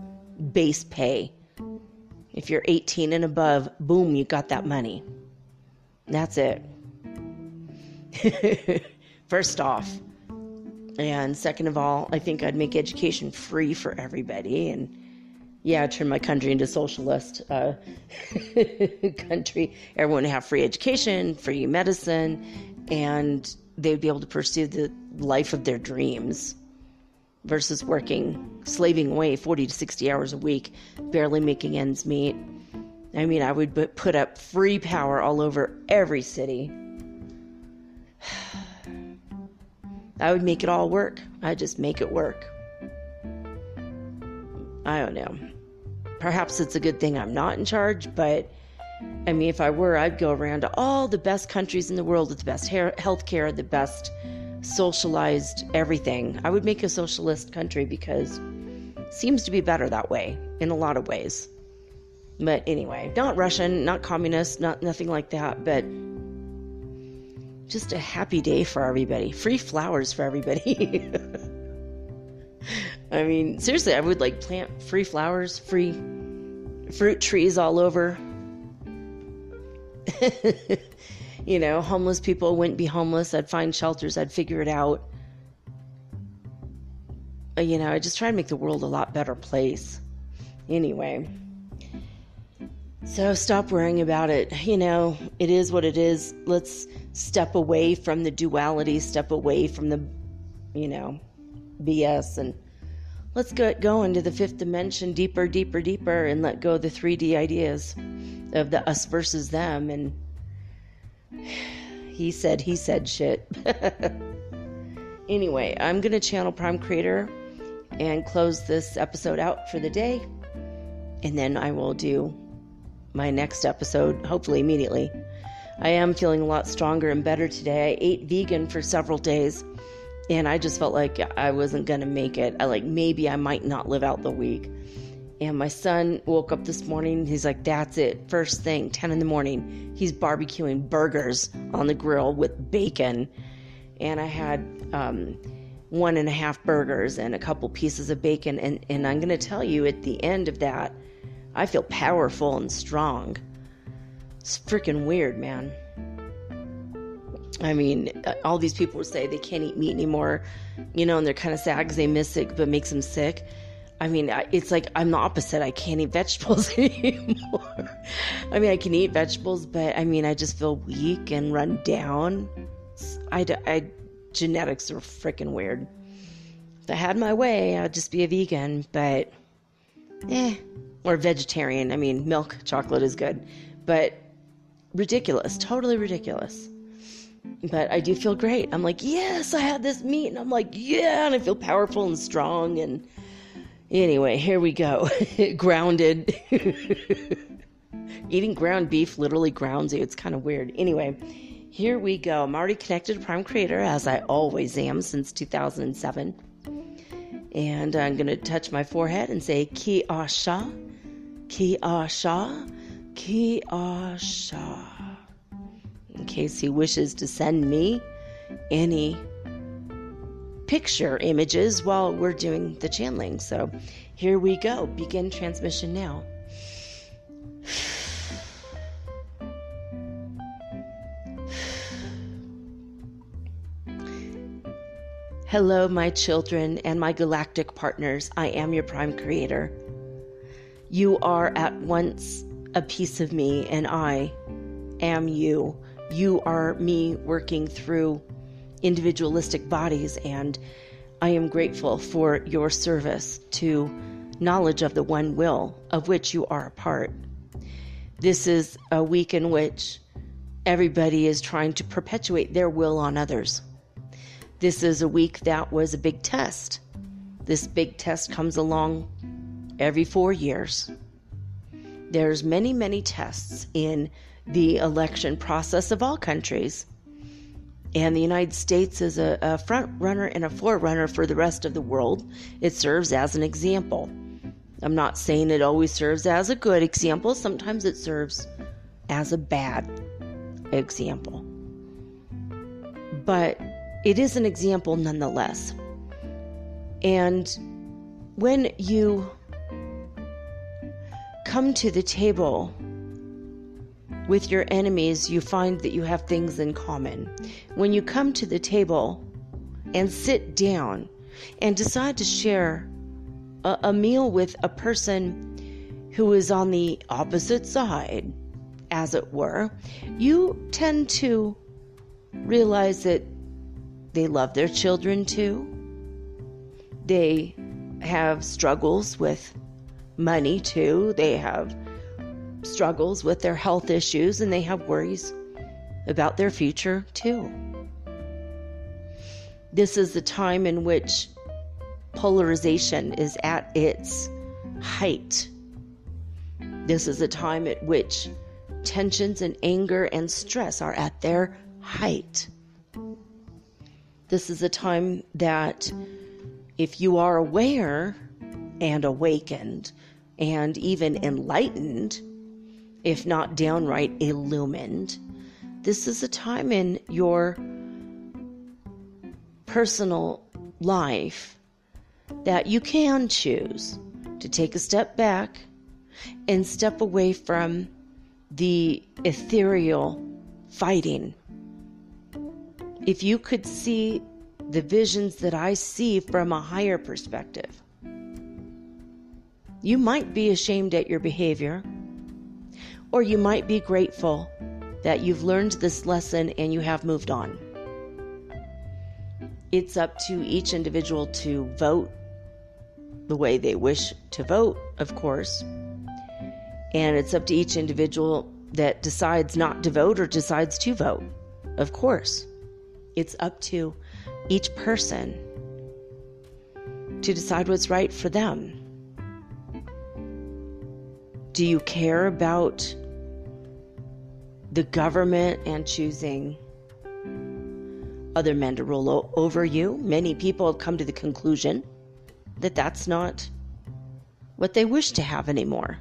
base pay. If you're 18 and above, boom, you got that money. That's it. First off. And second of all, I think I'd make education free for everybody. And yeah, turn my country into socialist country. Everyone would have free education, free medicine, and they'd be able to pursue the life of their dreams versus slaving away 40 to 60 hours a week, barely making ends meet. I would put up free power all over every city. I would make it all work. I'd just make it work. I don't know. Perhaps it's a good thing I'm not in charge, but if I were, I'd go around to all the best countries in the world with the best health care, the best socialized everything. I would make a socialist country, because it seems to be better that way in a lot of ways. But anyway, not Russian, not communist, nothing like that, but just a happy day for everybody. Free flowers for everybody. I mean, seriously, I would like plant free flowers, free fruit trees all over. You know, homeless people wouldn't be homeless. I'd find shelters. I'd figure it out. You know, I just try to make the world a lot better place. Anyway, so stop worrying about it. You know, it is what it is. Let's step away from the duality, step away from the, you know, BS, and let's go into the fifth dimension, deeper, and let go of the 3D ideas of the us versus them, and he said shit. Anyway, I'm going to channel Prime Creator and close this episode out for the day, and then I will do my next episode, hopefully immediately. I am feeling a lot stronger and better today. I ate vegan for several days, and I just felt like I wasn't going to make it. Maybe I might not live out the week. And my son woke up this morning. He's like, that's it. First thing, 10 in the morning, he's barbecuing burgers on the grill with bacon. And I had 1.5 burgers and a couple pieces of bacon. And I'm going to tell you, at the end of that, I feel powerful and strong. It's freaking weird, man. I mean, all these people say they can't eat meat anymore, you know, and they're kind of sad because they miss it, but it makes them sick. I mean, it's like I'm the opposite. I can't eat vegetables anymore. I mean, I can eat vegetables, but I mean, I just feel weak and run down. Genetics are freaking weird. If I had my way, I'd just be a vegan, but or vegetarian. I mean, milk, chocolate is good, but ridiculous, totally ridiculous. But I do feel great. I'm like, yes, I had this meat, and I'm like, yeah, and I feel powerful and strong. And anyway, here we go. Grounded. Eating ground beef literally grounds you. It's kind of weird. Anyway, here we go. I'm already connected to Prime Creator, as I always am since 2007. And I'm going to touch my forehead and say, Ki Asha, Ki Asha, Ki Asha. In case he wishes to send me any picture images while we're doing the channeling. So here we go. Begin transmission now. Hello, my children and my galactic partners. I am your Prime Creator. You are at once a piece of me, and I am you. You are me working through individualistic bodies, and I am grateful for your service to knowledge of the one will, of which you are a part. This is a week in which everybody is trying to perpetuate their will on others. This is a week that was a big test. This big test comes along every 4 years. There's many, many tests in the election process of all countries. And the United States is a front runner and a forerunner for the rest of the world. It serves as an example. I'm not saying it always serves as a good example. Sometimes it serves as a bad example. But it is an example nonetheless. And when you come to the table with your enemies, you find that you have things in common. When you come to the table and sit down and decide to share a meal with a person who is on the opposite side, as it were, you tend to realize that they love their children too. They have struggles with money too. They have struggles with their health issues, and they have worries about their future too. This is the time in which polarization is at its height. This is a time at which tensions and anger and stress are at their height. This is a time that, if you are aware and awakened and even enlightened, if not downright illumined, this is a time in your personal life that you can choose to take a step back and step away from the ethereal fighting. If you could see the visions that I see from a higher perspective, you might be ashamed at your behavior, or you might be grateful that you've learned this lesson and you have moved on. It's up to each individual to vote the way they wish to vote, of course. And it's up to each individual that decides not to vote or decides to vote, of course. It's up to each person to decide what's right for them. Do you care about the government and choosing other men to rule over you? Many people have come to the conclusion that that's not what they wish to have anymore.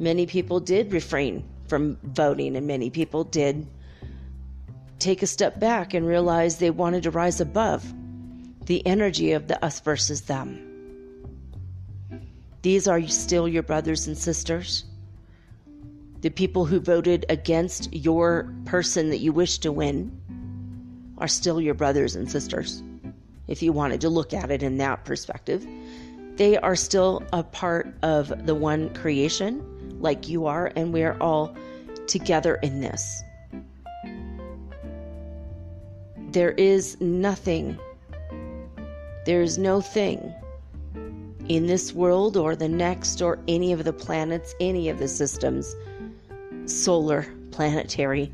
Many people did refrain from voting, and many people did take a step back and realize they wanted to rise above the energy of the us versus them. These are still your brothers and sisters. The people who voted against your person that you wish to win are still your brothers and sisters. If you wanted to look at it in that perspective, they are still a part of the one creation, like you are, and we're all together in this. There is nothing, there is no thing in this world or the next or any of the planets, any of the systems, solar, planetary,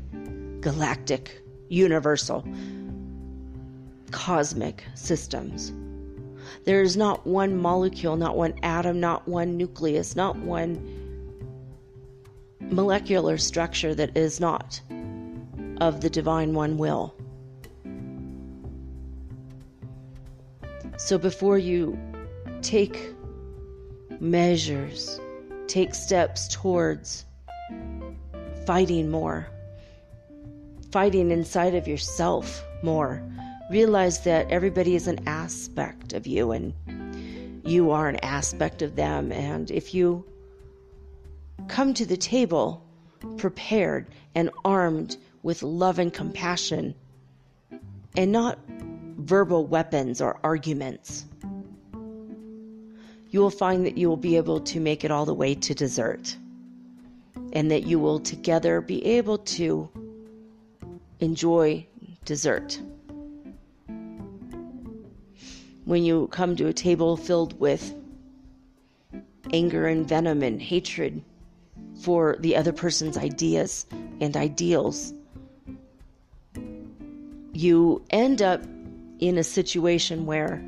galactic, universal, cosmic systems. There is not one molecule, not one atom, not one nucleus, not one molecular structure that is not of the divine one will. So before you take measures, take steps towards fighting more, fighting inside of yourself more, realize that everybody is an aspect of you and you are an aspect of them. And if you come to the table prepared and armed with love and compassion and not verbal weapons or arguments, you will find that you will be able to make it all the way to dessert, and that you will together be able to enjoy dessert. When you come to a table filled with anger and venom and hatred for the other person's ideas and ideals, you end up in a situation where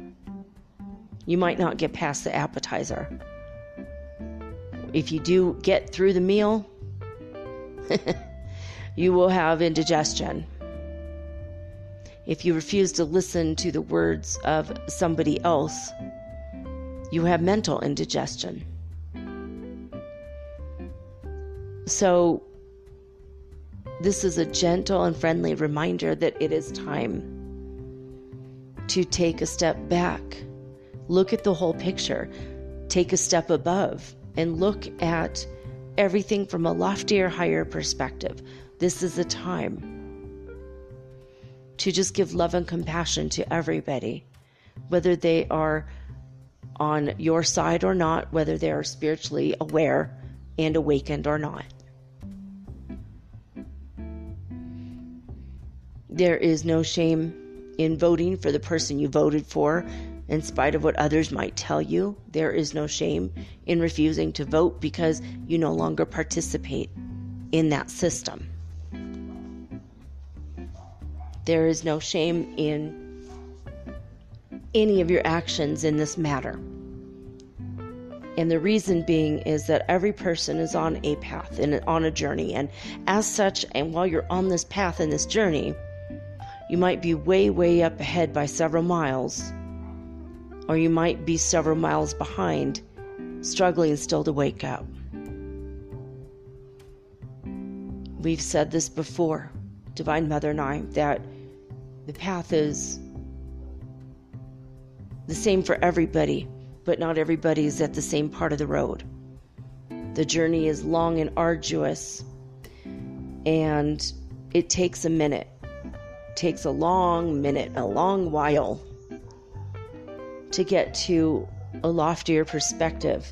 you might not get past the appetizer. If you do get through the meal, you will have indigestion. If you refuse to listen to the words of somebody else, you have mental indigestion. So, this is a gentle and friendly reminder that it is time to take a step back, look at the whole picture, take a step above, and look at everything from a loftier, higher perspective. This is a time to just give love and compassion to everybody, whether they are on your side or not, whether they are spiritually aware and awakened or not. There is no shame in voting for the person you voted for, in spite of what others might tell you. There is no shame in refusing to vote because you no longer participate in that system. There is no shame in any of your actions in this matter. And the reason being is that every person is on a path and on a journey. And as such, and while you're on this path and this journey, you might be way, way up ahead by several miles, or you might be several miles behind, struggling still to wake up. We've said this before, Divine Mother and I, that the path is the same for everybody, but not everybody is at the same part of the road. The journey is long and arduous, and it takes a minute. It takes a long minute, a long while to get to a loftier perspective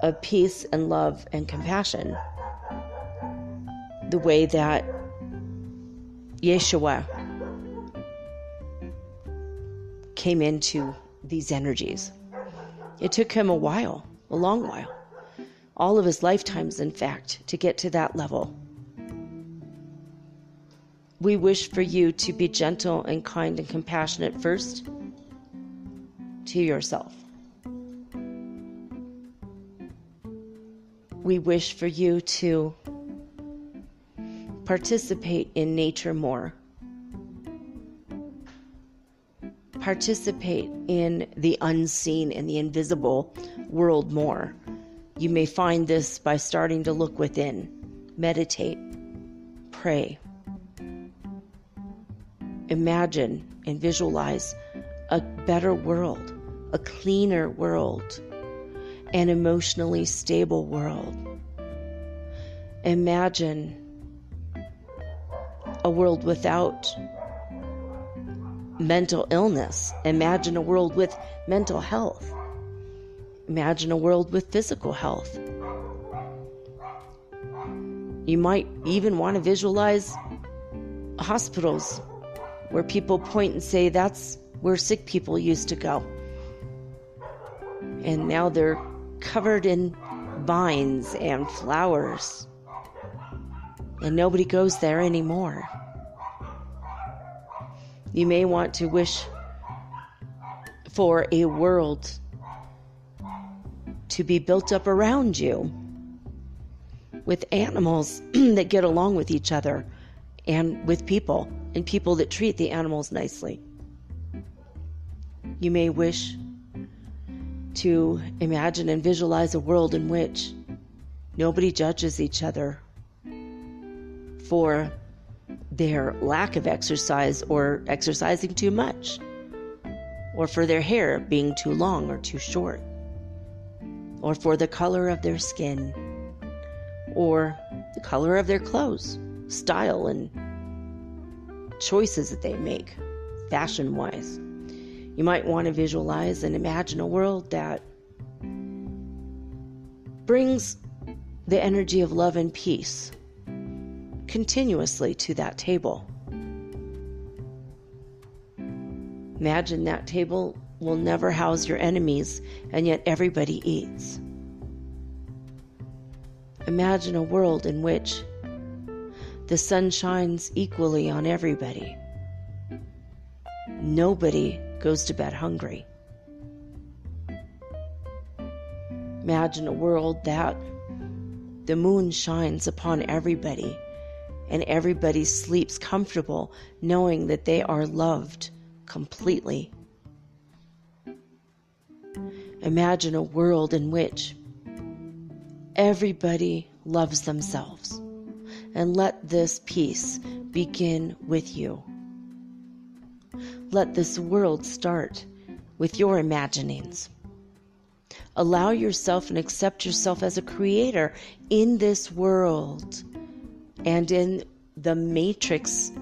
of peace and love and compassion, the way that Yeshua came into these energies. It took him a while, a long while, all of his lifetimes, in fact, to get to that level. We wish for you to be gentle and kind and compassionate first to yourself. We wish for you to participate in nature more. Participate in the unseen and the invisible world more. You may find this by starting to look within, meditate, pray. Imagine and visualize a better world, a cleaner world, an emotionally stable world. Imagine a world without mental illness. Imagine a world with mental health. Imagine a world with physical health. You might even want to visualize hospitals where people point and say that's where sick people used to go. And now they're covered in vines and flowers. And nobody goes there anymore. You may want to wish for a world to be built up around you with animals that get along with each other and with people, and people that treat the animals nicely. You may wish to imagine and visualize a world in which nobody judges each other for their lack of exercise or exercising too much, or for their hair being too long or too short, or for the color of their skin, or the color of their clothes, style and choices that they make, fashion-wise. You might want to visualize and imagine a world that brings the energy of love and peace continuously to that table. Imagine that table will never house your enemies, and yet everybody eats. Imagine a world in which the sun shines equally on everybody. Nobody goes to bed hungry. Imagine a world that the moon shines upon everybody, and everybody sleeps comfortable knowing that they are loved completely. Imagine a world in which everybody loves themselves, and let this peace begin with you. Let this world start with your imaginings. Allow yourself and accept yourself as a creator in this world and in the matrix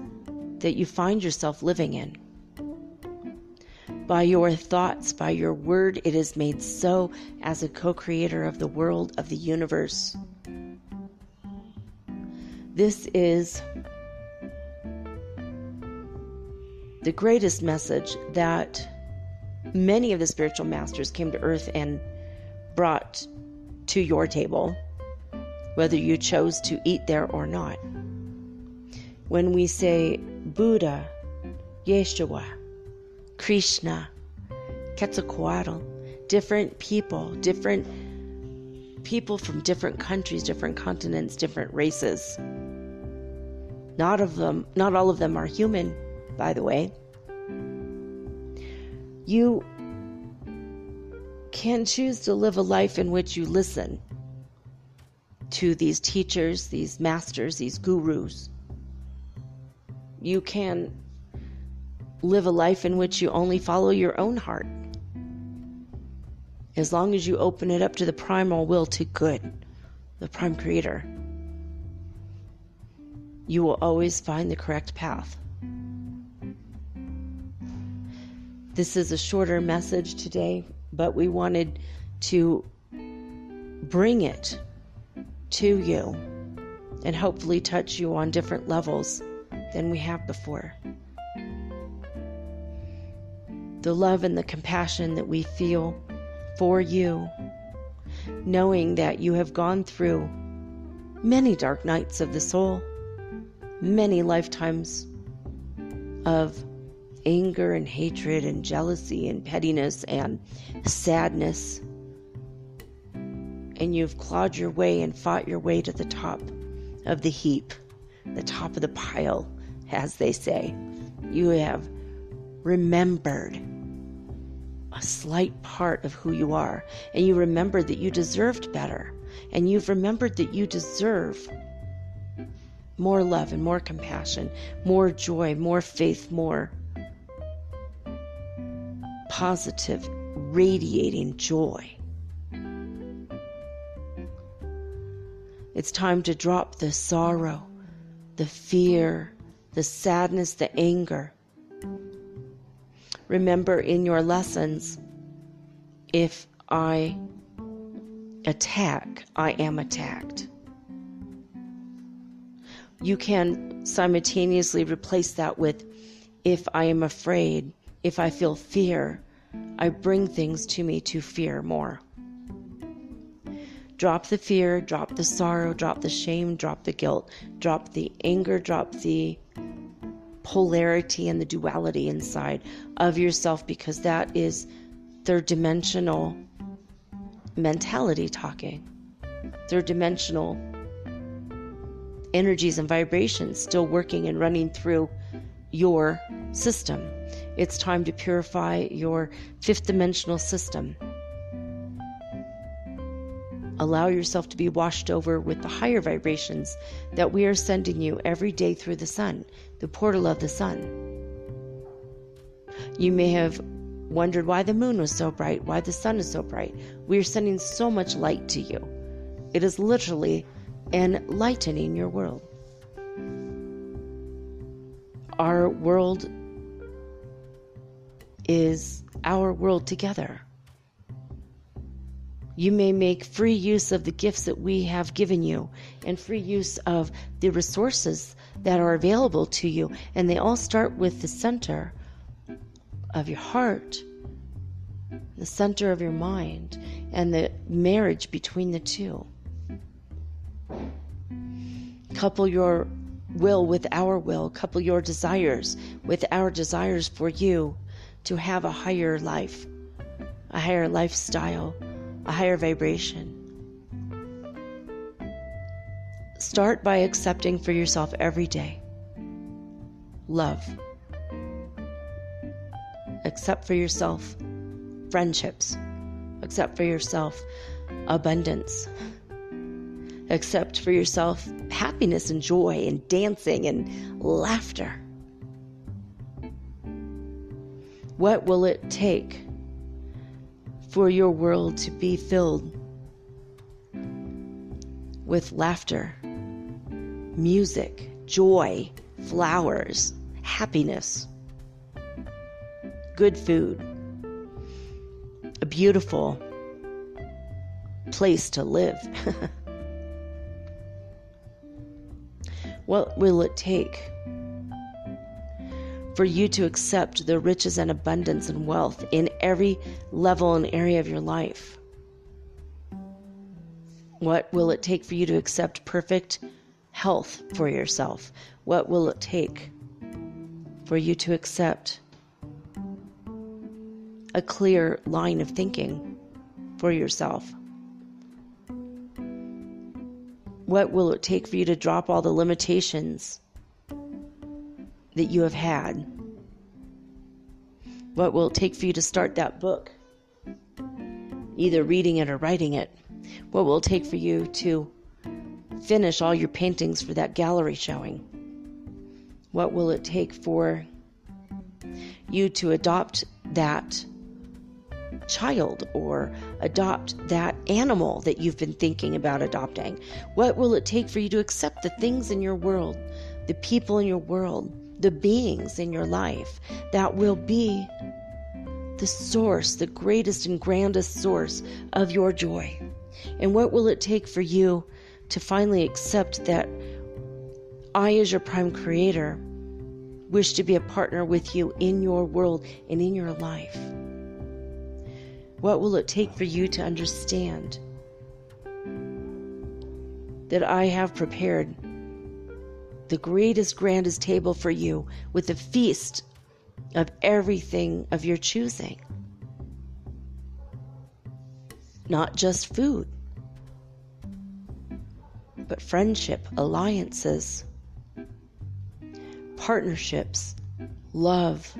that you find yourself living in. By your thoughts, by your word, it is made so as a co-creator of the world, of the universe. This is the greatest message that many of the spiritual masters came to earth and brought to your table, whether you chose to eat there or not. When we say Buddha, Yeshua, Krishna, Quetzalcoatl, different people from different countries, different continents, different races. Not all of them are human, by the way. You can choose to live a life in which you listen to these teachers, these masters, these gurus. You can live a life in which you only follow your own heart. As long as you open it up to the primal will to good, the prime creator, you will always find the correct path. This is a shorter message today, but we wanted to bring it to you and hopefully touch you on different levels than we have before. The love and the compassion that we feel for you, knowing that you have gone through many dark nights of the soul, many lifetimes of anger and hatred and jealousy and pettiness and sadness, and you've clawed your way and fought your way to the top of the heap, the top of the pile, as they say. You have remembered a slight part of who you are, and you remembered that you deserved better, and you've remembered that you deserve more love and more compassion, more joy, more faith, more positive, radiating joy. It's time to drop the sorrow, the fear, the sadness, the anger. Remember in your lessons, if I attack, I am attacked. You can simultaneously replace that with, if I am afraid, if I feel fear, I bring things to me to fear more. Drop the fear, drop the sorrow, drop the shame, drop the guilt, drop the anger, drop the polarity and the duality inside of yourself, because that is third dimensional mentality talking. Third dimensional energies and vibrations still working and running through your system. It's time to purify your fifth dimensional system. Allow yourself to be washed over with the higher vibrations that we are sending you every day through the sun, the portal of the sun. You may have wondered why the moon was so bright, why the sun is so bright. We are sending so much light to you. It is literally enlightening your world. Our world is our world together. You may make free use of the gifts that we have given you and free use of the resources that are available to you. And they all start with the center of your heart, the center of your mind, and the marriage between the two. Couple your will with our will. Couple your desires with our desires for you to have a higher life, a higher lifestyle, a higher vibration. Start by accepting for yourself every day love. Accept for yourself friendships. Accept for yourself abundance. Accept for yourself happiness and joy and dancing and laughter. What will it take for your world to be filled with laughter, music, joy, flowers, happiness, good food, a beautiful place to live? What will it take for you to accept the riches and abundance and wealth in every level and area of your life? What will it take for you to accept perfect health for yourself? What will it take for you to accept a clear line of thinking for yourself? What will it take for you to drop all the limitations that you have had? What will it take for you to start that book, either reading it or writing it? What will it take for you to finish all your paintings for that gallery showing? What will it take for you to adopt that child or adopt that animal that you've been thinking about adopting? What will it take for you to accept the things in your world, the people in your world, the beings in your life that will be the source, the greatest and grandest source of your joy? And what will it take for you to finally accept that I, as your prime creator, wish to be a partner with you in your world and in your life? What will it take for you to understand that I have prepared the greatest, grandest table for you with a feast of everything of your choosing? Not just food, but friendship, alliances, partnerships, love,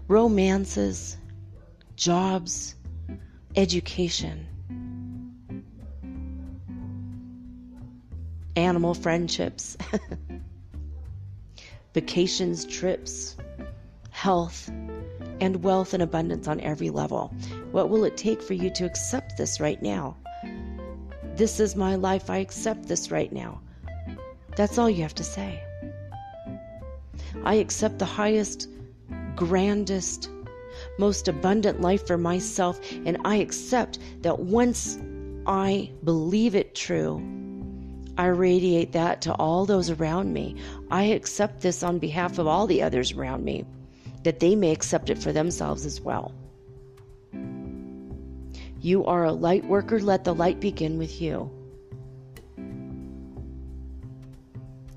romances, jobs, education, animal friendships, vacations, trips, health, and wealth and abundance on every level. What will it take for you to accept this right now? This is my life. I accept this right now. That's all you have to say. I accept the highest, grandest, most abundant life for myself, and I accept that once I believe it true, I radiate that to all those around me. I accept this on behalf of all the others around me, that they may accept it for themselves as well. You are a light worker. Let the light begin with you.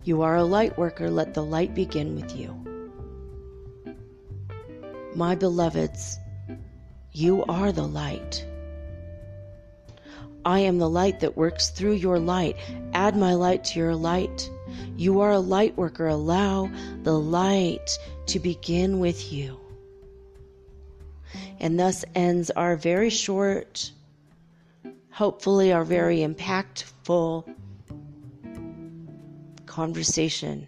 You are a light worker. Let the light begin with you. My beloveds, you are the light. I am the light that works through your light. Add my light to your light. You are a light worker. Allow the light to begin with you. And thus ends our very short, hopefully our very impactful conversation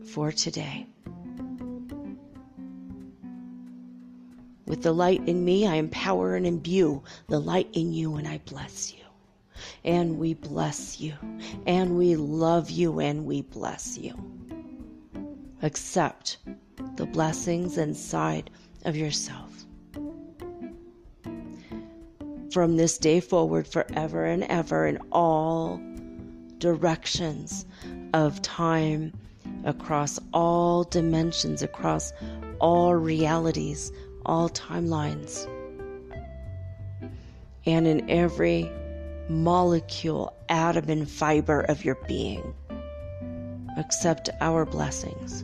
for today. With the light in me, I empower and imbue the light in you, and I bless you. And we bless you. And we love you, and we bless you. Accept the blessings inside of yourself. From this day forward, forever and ever, in all directions of time, across all dimensions, across all realities, all timelines, and in every molecule, atom, and fiber of your being. Accept our blessings.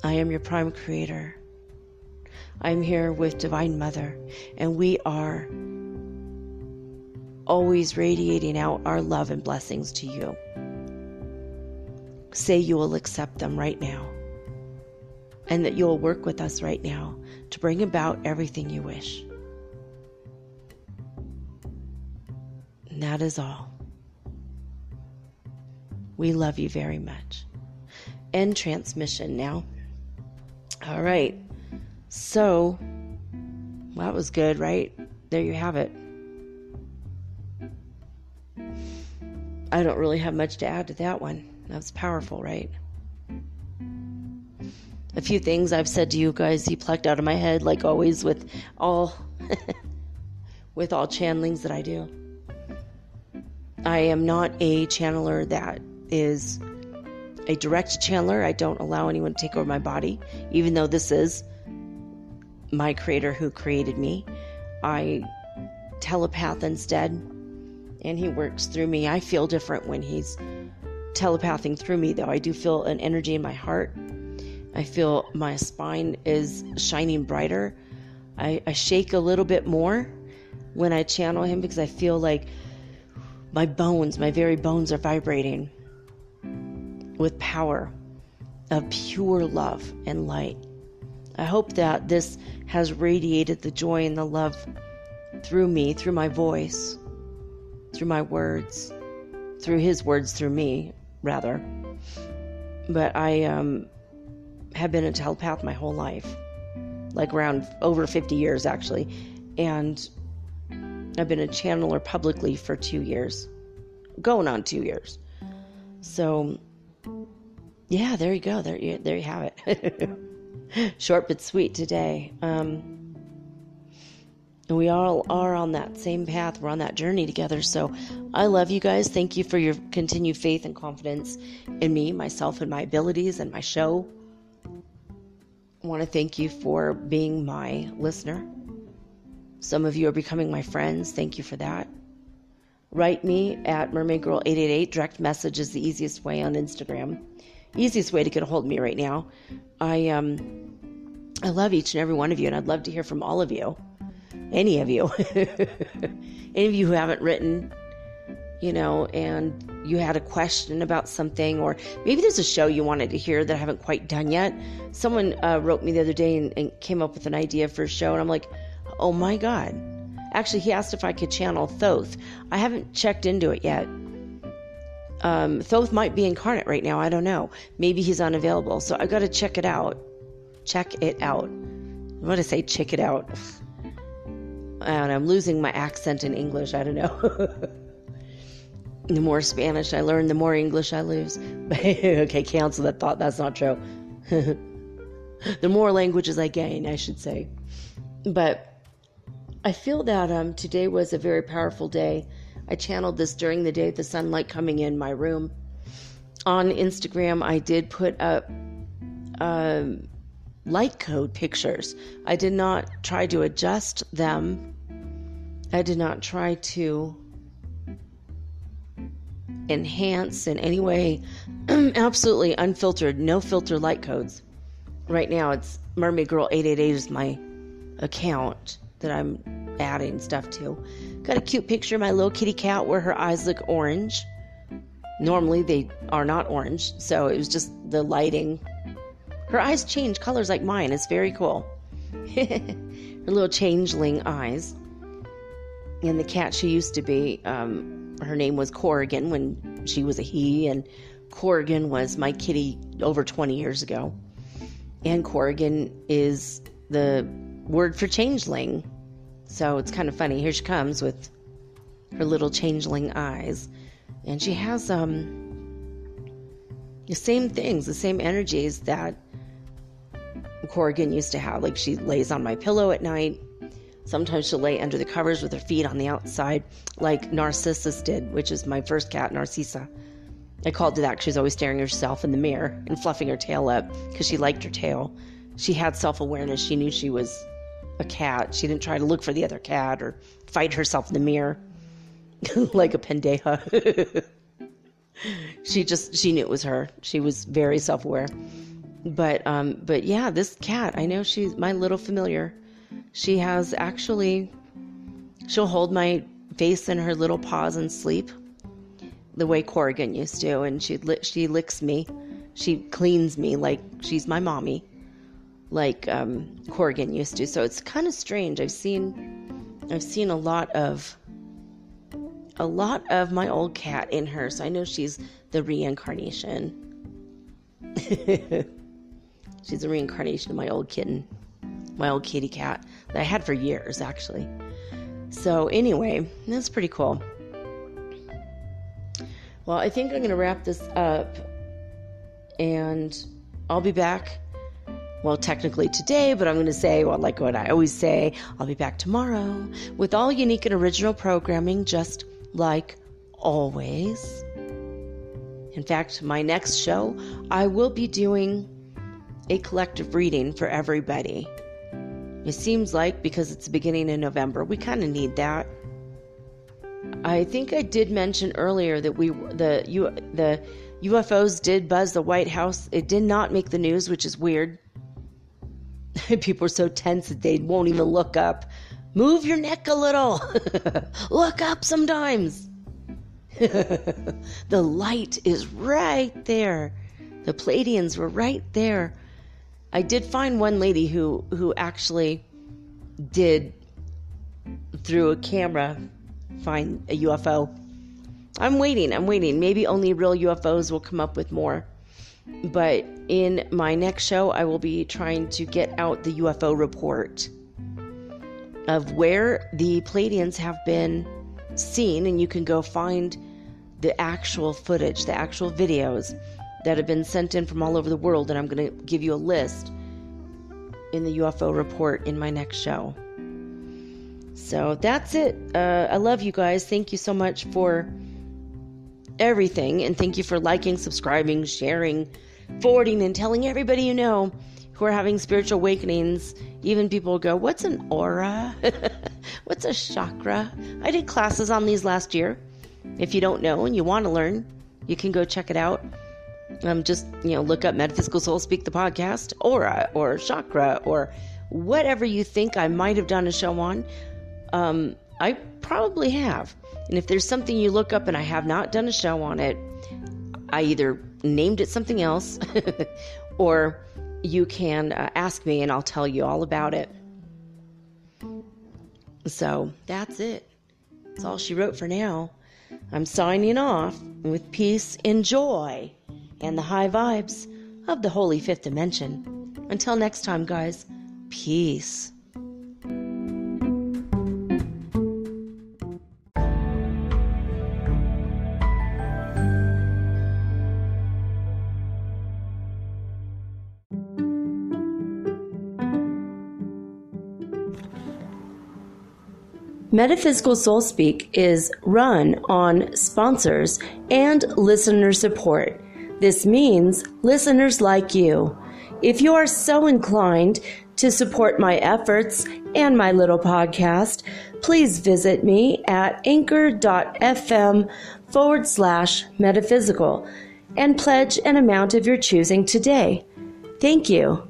I am your prime creator. I'm here with Divine Mother, and we are always radiating out our love and blessings to you. Say you will accept them right now, and that you will work with us right now to bring about everything you wish. And that is all. We love you very much. End transmission now. All right. So, well, that was good, right? There you have it. I don't really have much to add to that one. That was powerful, right? A few things I've said to you guys, he plucked out of my head, like always with all with all channelings that I do. I am not a channeler that is a direct channeler. I don't allow anyone to take over my body, even though this is my creator who created me. I telepath instead, and he works through me. I feel different when he's telepathing through me, though. I do feel an energy in my heart. I feel my spine is shining brighter. I shake a little bit more when I channel him, because I feel like my bones, my very bones, are vibrating with power of pure love and light. I hope that this has radiated the joy and the love through me, through my voice, through my words, through his words, through me, rather. But I have been a telepath my whole life, like around over 50 years actually, and I've been a channeler publicly for 2 years, going on 2 years. So yeah, there you go. There you have it. Short but sweet today. And we all are on that same path. We're on that journey together. So I love you guys. Thank you for your continued faith and confidence in me, myself, and my abilities and my show. I want to thank you for being my listener. Some of you are becoming my friends. Thank you for that. Write me at mermaidgirl888. Direct message is the easiest way on Instagram. Easiest way to get a hold of me right now. I love each and every one of you, and I'd love to hear from all of you. Any of you. Any of you who haven't written, and you had a question about something, or maybe there's a show you wanted to hear that I haven't quite done yet. Someone wrote me the other day and came up with an idea for a show, and I'm like, oh my God. Actually, he asked if I could channel Thoth. I haven't checked into it yet. Thoth might be incarnate right now. I don't know. Maybe he's unavailable. So I got to check it out. Check it out. What did I say? Check it out. And I'm losing my accent in English. I don't know. The more Spanish I learn, the more English I lose. Okay, cancel that thought. That's not true. The more languages I gain, I should say. But I feel that today was a very powerful day. I channeled this during the day, the sunlight coming in my room. On Instagram, I did put up light code pictures. I did not try to adjust them. I did not try to enhance in any way. Absolutely unfiltered, no filter light codes. Right now, it's Mermaid Girl 888 is my account that I'm adding stuff to. Got a cute picture of my little kitty cat where her eyes look orange. Normally they are not orange, so it was just the lighting. Her eyes change colors like mine. It's very cool. Her little changeling eyes. And the cat she used to be, her name was Corrigan when she was a he, and Corrigan was my kitty over 20 years ago. And Corrigan is the word for changeling. So it's kind of funny. Here she comes with her little changeling eyes. And she has the same things, the same energies that Corrigan used to have. Like, she lays on my pillow at night. Sometimes she'll lay under the covers with her feet on the outside, like Narcissus did, which is my first cat, Narcissa. I called her that because she was always staring at herself in the mirror and fluffing her tail up because she liked her tail. She had self-awareness. She knew she was a cat. She didn't try to look for the other cat or fight herself in the mirror like a pendeja. She knew it was her. She was very self-aware. But yeah, this cat, I know she's my little familiar. She has actually, she'll hold my face in her little paws and sleep the way Corrigan used to, and she licks me. She cleans me like she's my mommy, like Corrigan used to. So it's kind of strange. I've seen a lot of my old cat in her, so I know she's the reincarnation. She's a reincarnation of my old kitten, my old kitty cat that I had for years, actually. So anyway, that's pretty cool. Well, I think I'm going to wrap this up, and I'll be back. Well, technically today, but I'm going to say, well, like what I always say, I'll be back tomorrow with all unique and original programming, just like always. In fact, my next show, I will be doing a collective reading for everybody. It seems like, because it's the beginning of November, we kind of need that. I think I did mention earlier that the UFOs did buzz the White House. It did not make the news, which is weird. People are so tense that they won't even look up. Move your neck a little. Look up sometimes. The light is right there. The Pleiadians were right there. I did find one lady who actually did, through a camera, find a UFO. I'm waiting. Maybe only real UFOs will come up with more But in my next show, I will be trying to get out the UFO report of where the Pleiadians have been seen, and you can go find the actual footage, the actual videos that have been sent in from all over the world, and I'm going to give you a list in the UFO report in my next show. So that's it. I love you guys. Thank you so much for everything, and thank you for liking, subscribing, sharing, forwarding, and telling everybody you know who are having spiritual awakenings. Even people go, what's an aura? What's a chakra? I did classes on these last year. If you don't know and you want to learn, you can go check it out. Just, look up Metaphysical Soul Speak the podcast, aura or chakra or whatever you think I might have done a show on. I probably have. And if there's something you look up and I have not done a show on it, I either named it something else or you can ask me and I'll tell you all about it. So that's it. That's all she wrote for now. I'm signing off with peace and joy and the high vibes of the Holy Fifth Dimension. Until next time, guys, peace. Metaphysical Soul Speak is run on sponsors and listener support. This means listeners like you. If you are so inclined to support my efforts and my little podcast, please visit me at anchor.fm/metaphysical and pledge an amount of your choosing today. Thank you.